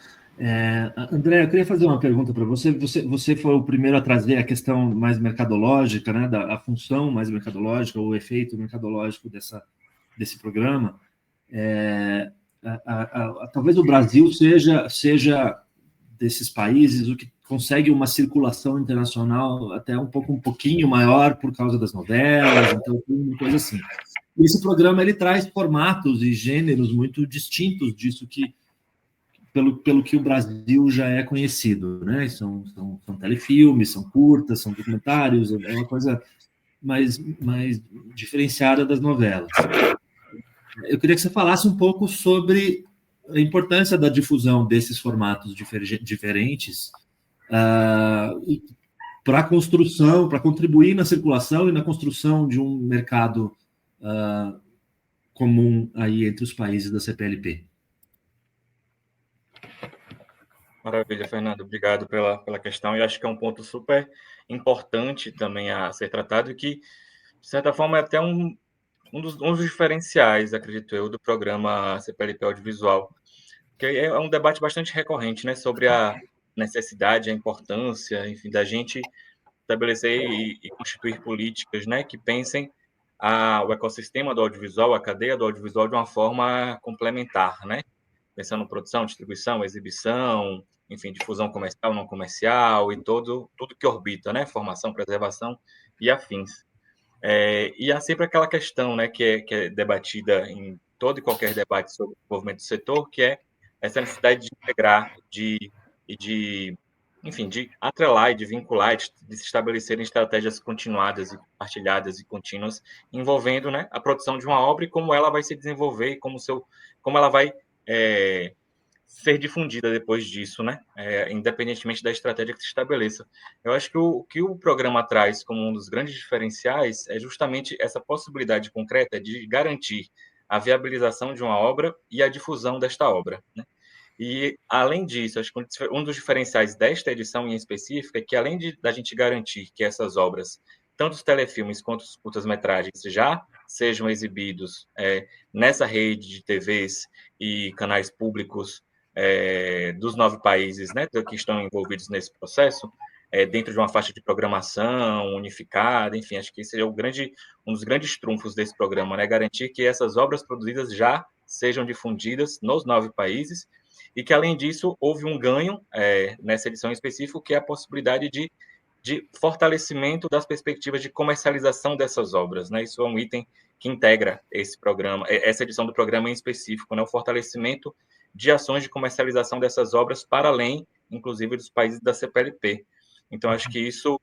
André, eu queria fazer uma pergunta para você. Você foi o primeiro a trazer a questão mais mercadológica, né, a função mais mercadológica, o efeito mercadológico desse programa. Talvez o Brasil seja desses países o que consegue uma circulação internacional até um pouquinho maior por causa das novelas, então uma coisa assim. Esse programa ele traz formatos e gêneros muito distintos disso pelo que o Brasil já é conhecido, né? São telefilmes, são curtas, são documentários, é uma coisa mais diferenciada das novelas. Eu queria que você falasse um pouco sobre a importância da difusão desses formatos diferentes para a construção, para contribuir na circulação e na construção de um mercado comum aí entre os países da CPLP. Maravilha, Fernando. Obrigado pela questão. E acho que é um ponto super importante também a ser tratado e que, de certa forma, é até um dos diferenciais, acredito eu, do programa CPLP Audiovisual, que é um debate bastante recorrente, né, sobre a necessidade, a importância, enfim, da gente estabelecer e constituir políticas, né, que pensem o ecossistema do audiovisual, a cadeia do audiovisual de uma forma complementar, né, pensando em produção, distribuição, exibição, enfim, difusão comercial, não comercial e tudo que orbita, né, formação, preservação e afins. E há sempre aquela questão, né, que é debatida em todo e qualquer debate sobre o desenvolvimento do setor, que é essa necessidade de integrar, enfim, de atrelar e de vincular, de se estabelecerem estratégias continuadas e compartilhadas e contínuas, envolvendo, né, a produção de uma obra e como ela vai se desenvolver e como ela vai ser difundida depois disso, né? Independentemente da estratégia que se estabeleça. Eu acho que o que o programa traz como um dos grandes diferenciais é justamente essa possibilidade concreta de garantir a viabilização de uma obra e a difusão desta obra, né? E, além disso, acho que um dos diferenciais desta edição em específico é que, além da gente garantir que essas obras, tanto os telefilmes quanto os curtas-metragens, já sejam exibidos nessa rede de TVs e canais públicos dos 9 países, né, que estão envolvidos nesse processo, dentro de uma faixa de programação unificada, enfim, acho que esse é um dos grandes trunfos desse programa, né? Garantir que essas obras produzidas já sejam difundidas nos 9 países e que, além disso, houve um ganho nessa edição específica, que é a possibilidade de fortalecimento das perspectivas de comercialização dessas obras, né? Isso é um item que integra esse programa, essa edição do programa em específico, né? O fortalecimento de ações de comercialização dessas obras para além, inclusive, dos países da CPLP. Então, acho que isso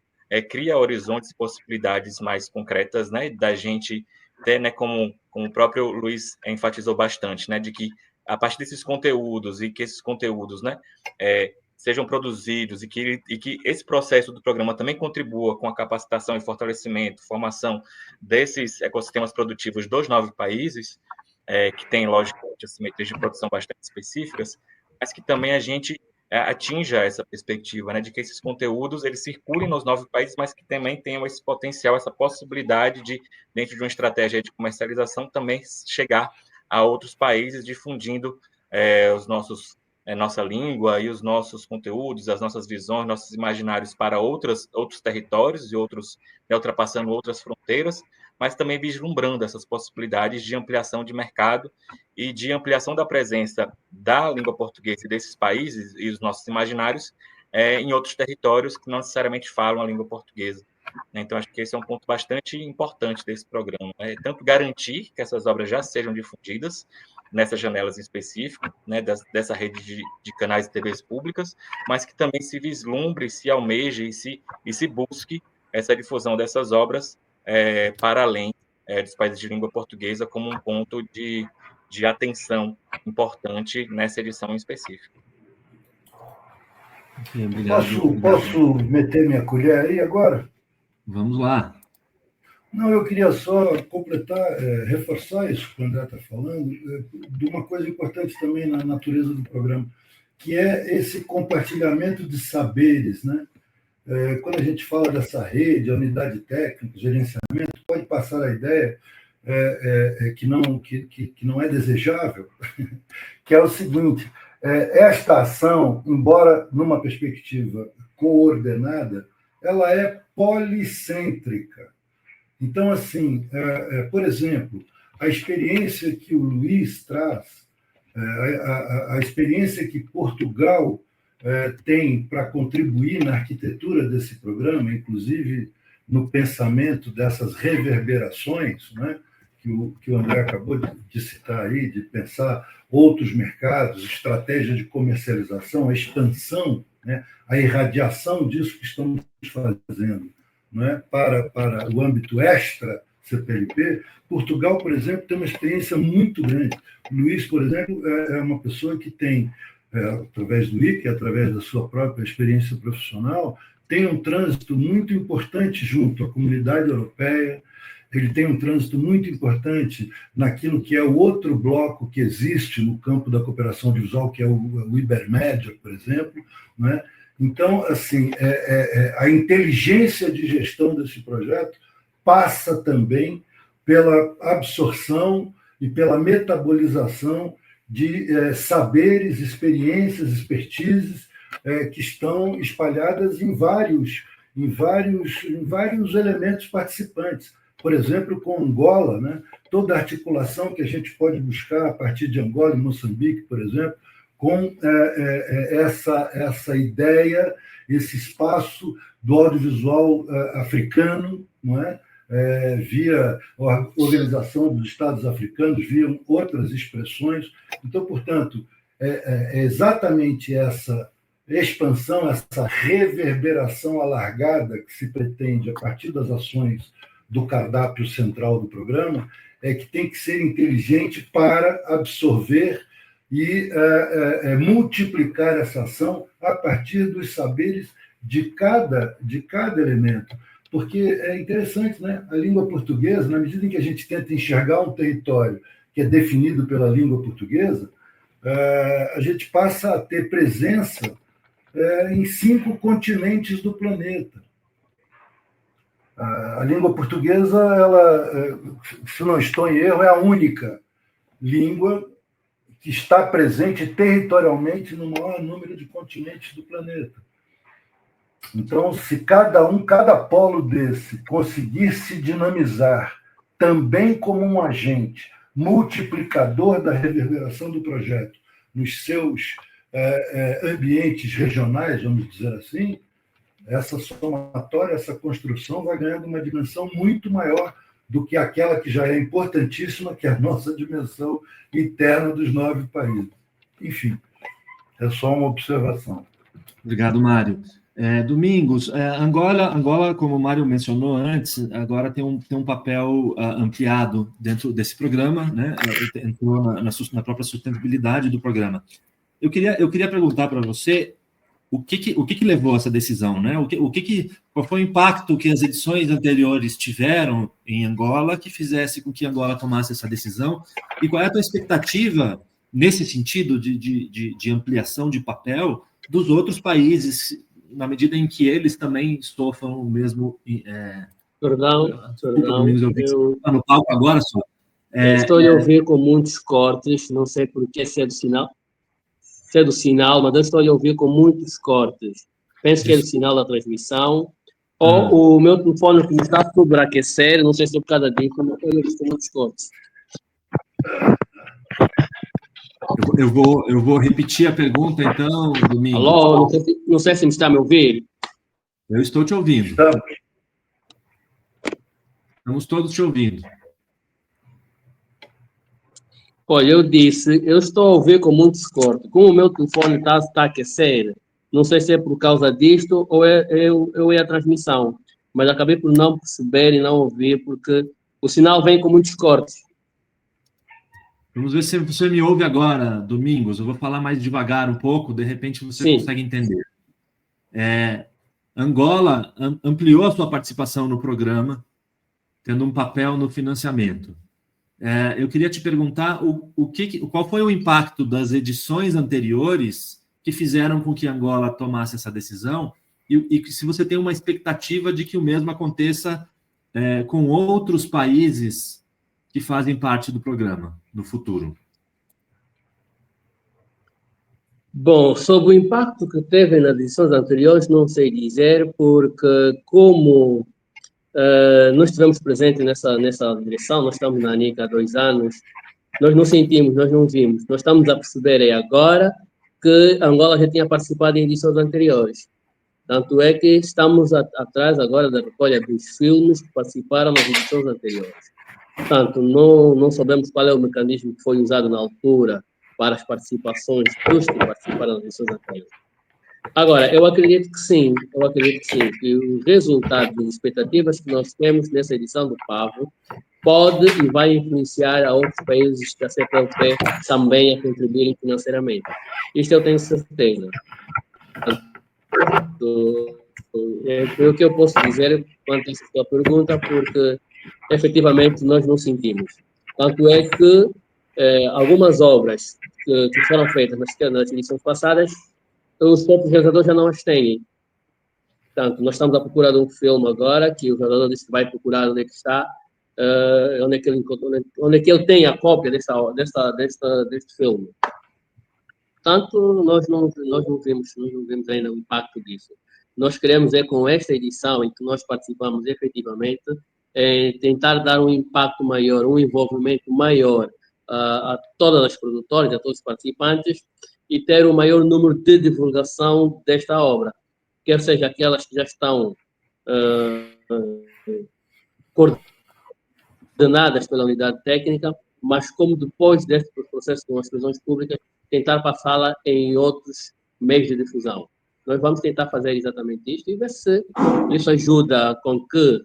cria horizontes e possibilidades mais concretas, né? Da gente ter, né? Como o próprio Luiz enfatizou bastante, né? De que a partir desses conteúdos e que esses conteúdos, né? Sejam produzidos e que esse processo do programa também contribua com a capacitação e fortalecimento, formação desses ecossistemas produtivos dos 9 países, que tem, logicamente, assimetrias de produção bastante específicas, mas que também a gente atinja essa perspectiva, né, de que esses conteúdos eles circulem nos 9 países, mas que também tenham esse potencial, essa possibilidade de, dentro de uma estratégia de comercialização, também chegar a outros países, difundindo nossa língua e os nossos conteúdos, as nossas visões, nossos imaginários para outros territórios e ultrapassando outras fronteiras, mas também vislumbrando essas possibilidades de ampliação de mercado e de ampliação da presença da língua portuguesa e desses países e os nossos imaginários em outros territórios que não necessariamente falam a língua portuguesa. Então, acho que esse é um ponto bastante importante desse programa. Tanto garantir que essas obras já sejam difundidas nessas janelas em específico, né, dessa rede de canais de TVs públicas, mas que também se vislumbre, se almeje e se busque essa difusão dessas obras para além dos países de língua portuguesa como um ponto de atenção importante nessa edição em específico. Obrigado. Posso meter minha colher aí agora? Vamos lá. Não, eu queria só completar, reforçar isso que o André está falando, de uma coisa importante também na natureza do programa, que é esse compartilhamento de saberes, né? Quando a gente fala dessa rede, a unidade técnica, gerenciamento, pode passar a ideia que não é desejável, que é o seguinte: esta ação, embora numa perspectiva coordenada, ela é policêntrica. Então, assim, por exemplo, a experiência que o Luiz traz, a experiência que Portugal tem para contribuir na arquitetura desse programa, inclusive no pensamento dessas reverberações, né, que o André acabou de citar aí, de pensar outros mercados, estratégia de comercialização, a expansão, né, a irradiação disso que estamos fazendo, né, para o âmbito extra-CPLP. Portugal, por exemplo, tem uma experiência muito grande. O Luiz, por exemplo, é uma pessoa que tem, através do IC, através da sua própria experiência profissional, tem um trânsito muito importante junto à comunidade europeia, ele tem um trânsito muito importante naquilo que é o outro bloco que existe no campo da cooperação audiovisual, que é o Ibermédia, por exemplo, né? Então, assim, a inteligência de gestão desse projeto passa também pela absorção e pela metabolização de saberes, experiências, expertises que estão espalhadas em vários elementos participantes. Por exemplo, com Angola, né? Toda a articulação que a gente pode buscar a partir de Angola e Moçambique, por exemplo, com essa ideia, esse espaço do audiovisual africano, não é? Via a Organização dos Estados Africanos, via outras expressões. Então, portanto, é exatamente essa expansão, essa reverberação alargada que se pretende a partir das ações do cardápio central do programa, que tem que ser inteligente para absorver e multiplicar essa ação a partir dos saberes de cada elemento. Porque é interessante, né? A língua portuguesa, na medida em que a gente tenta enxergar um território que é definido pela língua portuguesa, a gente passa a ter presença em 5 continentes do planeta. A língua portuguesa, ela, se não estou em erro, é a única língua que está presente territorialmente no maior número de continentes do planeta. Então, se cada polo desse conseguir se dinamizar também como um agente multiplicador da reverberação do projeto nos seus ambientes regionais, vamos dizer assim, essa somatória, essa construção vai ganhando uma dimensão muito maior do que aquela que já é importantíssima, que é a nossa dimensão interna dos 9 países. Enfim, é só uma observação. Obrigado, Mário. Domingos, Angola, como o Mário mencionou antes, agora tem um papel ampliado dentro desse programa, né? Entrou na própria sustentabilidade do programa. Eu queria perguntar para você o que levou a essa decisão, né? Qual foi o impacto que as edições anteriores tiveram em Angola que fizesse com que Angola tomasse essa decisão? E qual é a tua expectativa nesse sentido de ampliação de papel dos outros países, na medida em que eles também sofram o mesmo... Perdão, eu estou no palco agora só. Estou a ouvir com muitos cortes, não sei porque se é do sinal. Se é do sinal, mas eu estou a ouvir com muitos cortes. Penso que é do sinal da transmissão. Ou o meu telefone que me está a sobreaquecer, não sei se é por causa disso, mas eu ouvi com muitos cortes. Eu vou repetir a pergunta, então, Domingos. Alô, não sei se me está a me ouvir. Eu estou te ouvindo. Estamos todos te ouvindo. Olha, eu disse, eu estou a ouvir com muitos cortes. Como o meu telefone está a aquecer, não sei se é por causa disto ou é a transmissão, mas acabei por não perceber e não ouvir, porque o sinal vem com muitos cortes. Vamos ver se você me ouve agora, Domingos. Eu vou falar mais devagar um pouco, de repente você consegue entender. Angola ampliou a sua participação no programa, tendo um papel no financiamento. Eu queria te perguntar qual foi o impacto das edições anteriores que fizeram com que Angola tomasse essa decisão e se você tem uma expectativa de que o mesmo aconteça com outros países que fazem parte do programa no futuro. Bom, sobre o impacto que teve nas edições anteriores, não sei dizer, porque como nós estivemos presentes nessa direção, nós estamos na ANIC há 2 anos, nós não sentimos, nós não vimos, nós estamos a perceber agora que Angola já tinha participado em edições anteriores. Tanto é que estamos atrás agora da recolha dos filmes que participaram nas edições anteriores. Portanto, não sabemos qual é o mecanismo que foi usado na altura para as participações dos que participaram nas edições anteriores. Agora, eu acredito que sim, que os resultados e expectativas que nós temos nessa edição do PAVO pode e vai influenciar a outros países da CPLP também a contribuírem financeiramente. Isto eu tenho certeza. É o que eu posso dizer quanto a essa sua pergunta, porque efetivamente nós não sentimos. Tanto é que algumas obras que foram feitas nas edições passadas, os próprios realizadores já não as têm. Portanto, nós estamos à procura de um filme agora, que o realizador disse que vai procurar onde é que está, onde é que ele tem a cópia deste filme. Portanto, nós não vemos ainda o impacto disso. Nós queremos, com esta edição em que nós participamos efetivamente, tentar dar um impacto maior, um envolvimento maior a todas as produtoras, a todos os participantes, e ter o maior número de divulgação desta obra, quer seja aquelas que já estão coordenadas pela unidade técnica, mas como depois deste processo com as televisões públicas, tentar passá-la em outros meios de difusão. Nós vamos tentar fazer exatamente isto e ver se isso ajuda com que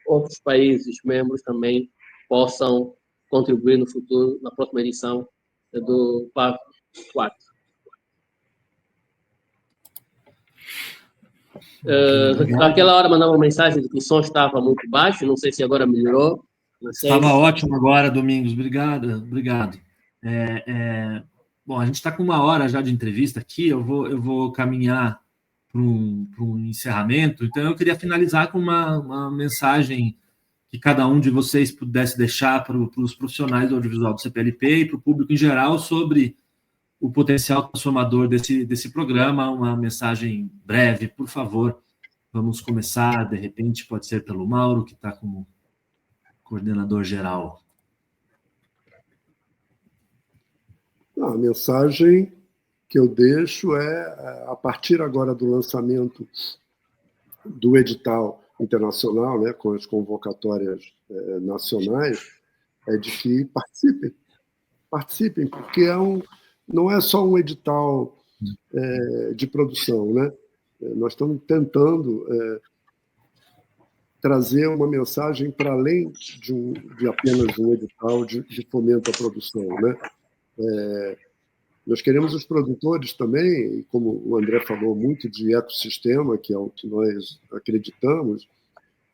outros países membros também possam contribuir no futuro, na próxima edição do PAV 4. Aquela hora mandava uma mensagem de que o som estava muito baixo, não sei se agora melhorou. Estava ótimo agora, Domingos, obrigado. Bom, a gente está com 1 hora já de entrevista aqui, eu vou caminhar para um encerramento, então eu queria finalizar com uma mensagem que cada um de vocês pudesse deixar para os profissionais do audiovisual do CPLP e para o público em geral sobre o potencial transformador desse programa. Uma mensagem breve, por favor. Vamos começar, de repente, pode ser pelo Mauro, que está como coordenador geral. A mensagem que eu deixo é, a partir agora do lançamento do edital internacional, né, com as convocatórias nacionais, é de que participem, porque não é só um edital de produção, né? Nós estamos tentando trazer uma mensagem para além de apenas um edital de fomento à produção, né? Nós queremos os produtores também, e como o André falou muito de ecossistema, que é o que nós acreditamos,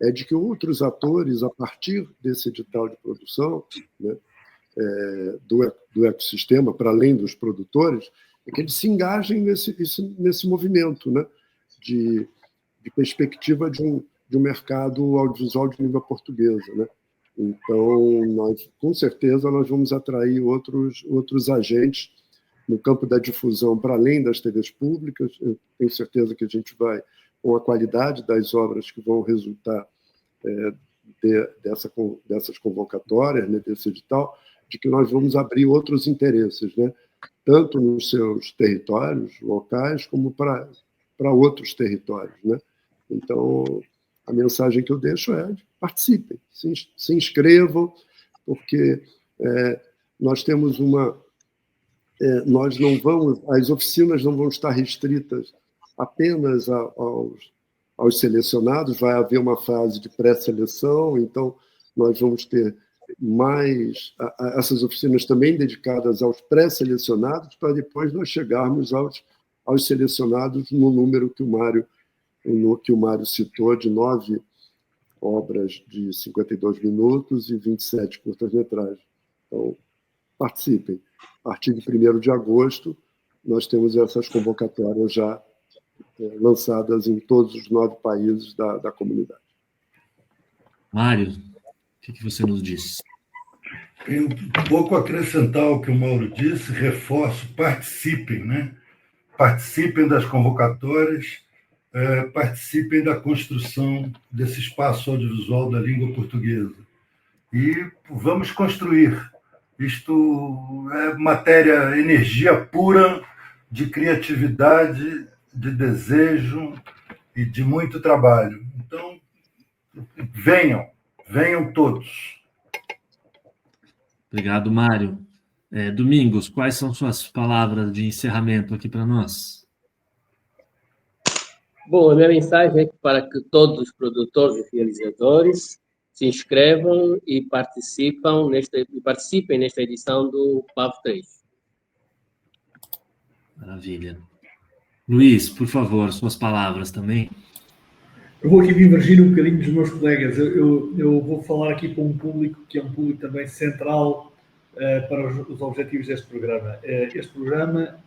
é de que outros atores, a partir desse edital de produção, né, do ecossistema, para além dos produtores, é que eles se engajem nesse movimento, né, de perspectiva de um mercado audiovisual de língua portuguesa, né? Então, com certeza, nós vamos atrair outros agentes no campo da difusão, para além das TVs públicas. Eu tenho certeza que a gente vai, com a qualidade das obras que vão resultar dessas convocatórias, né, desse edital, de que nós vamos abrir outros interesses, né, tanto nos seus territórios locais, como para outros territórios, né? Então, a mensagem que eu deixo é: participem, se inscrevam, porque nós temos nós não vamos, as oficinas não vão estar restritas apenas aos selecionados, vai haver uma fase de pré-seleção, então nós vamos ter essas oficinas também dedicadas aos pré-selecionados, para depois nós chegarmos aos selecionados no número que o Mário citou, de 9 obras de 52 minutos e 27 curtas-metragens. Então, participem. A partir de 1º de agosto, nós temos essas convocatórias já lançadas em todos os 9 países da comunidade. Mário, o que você nos diz? Tem um pouco a acrescentar ao que o Mauro disse, reforço: participem, né? Participem das convocatórias, participem da construção desse espaço audiovisual da língua portuguesa. E vamos construir. Isto é energia pura de criatividade, de desejo e de muito trabalho. Então, venham todos. Obrigado, Mário. Domingos, quais são suas palavras de encerramento aqui para nós? Bom, a minha mensagem é para que todos os produtores e realizadores se inscrevam e participem nesta edição do PAV 3. Maravilha. Luiz, por favor, suas palavras também. Eu vou aqui divergir um bocadinho dos meus colegas. Eu vou falar aqui para um público que é um público também central para os objetivos deste programa. Este programa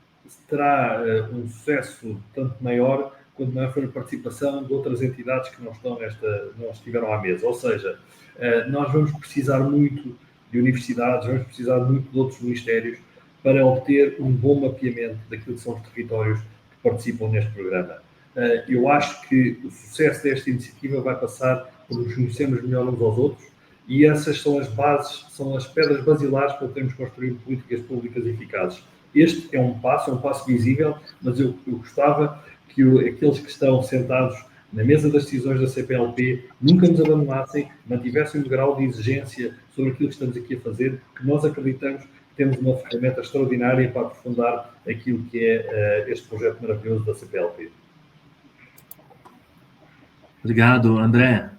terá um sucesso tanto maior quanto maior for a participação de outras entidades que não estiveram à mesa. Ou seja, nós vamos precisar muito de universidades, vamos precisar muito de outros ministérios para obter um bom mapeamento daquilo que são os territórios que participam neste programa. Eu acho que o sucesso desta iniciativa vai passar por nos conhecermos melhor uns aos outros, e essas são as bases, são as pedras basilares para podermos construir políticas públicas eficazes. Este é um passo visível, mas eu gostava que aqueles que estão sentados na mesa das decisões da CPLP nunca nos abandonassem, mantivessem um grau de exigência sobre aquilo que estamos aqui a fazer, que nós acreditamos que temos uma ferramenta extraordinária para aprofundar aquilo que é este projeto maravilhoso da CPLP. Obrigado, André.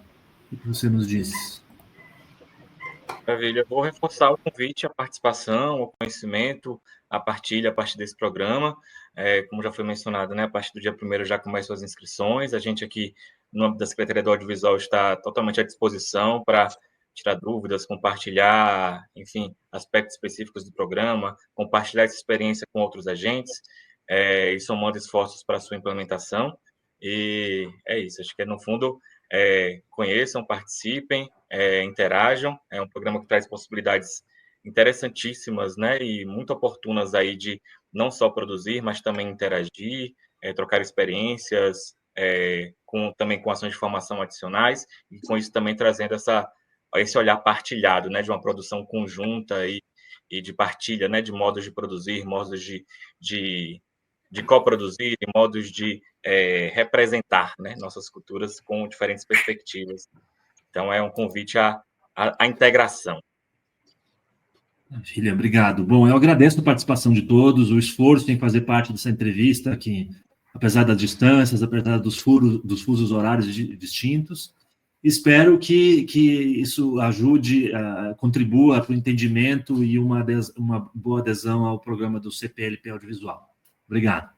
O que você nos diz? Maravilha. Vou reforçar o convite, a participação, o conhecimento, a partilha a partir desse programa. Como já foi mencionado, né, a partir do dia 1º já começam as inscrições. A gente aqui, no âmbito da Secretaria do Audiovisual, está totalmente à disposição para tirar dúvidas, compartilhar, enfim, aspectos específicos do programa, compartilhar essa experiência com outros agentes, e somando esforços para a sua implementação. E é isso, acho que no fundo, conheçam, participem, interajam. É um programa que traz possibilidades interessantíssimas, né, e muito oportunas aí de não só produzir, mas também interagir, trocar experiências, também com ações de formação adicionais, e com isso também trazendo esse olhar partilhado, né, de uma produção conjunta e de partilha, né, de modos de produzir, modos de coproduzir, modos de representar, né, nossas culturas com diferentes perspectivas. Então, é um convite à integração. Filha, obrigado. Bom, eu agradeço a participação de todos, o esforço em fazer parte dessa entrevista, que, apesar das distâncias, apesar dos fusos horários distintos, espero que isso ajude, contribua para o entendimento e uma boa adesão ao programa do CPLP Audiovisual. Obrigado.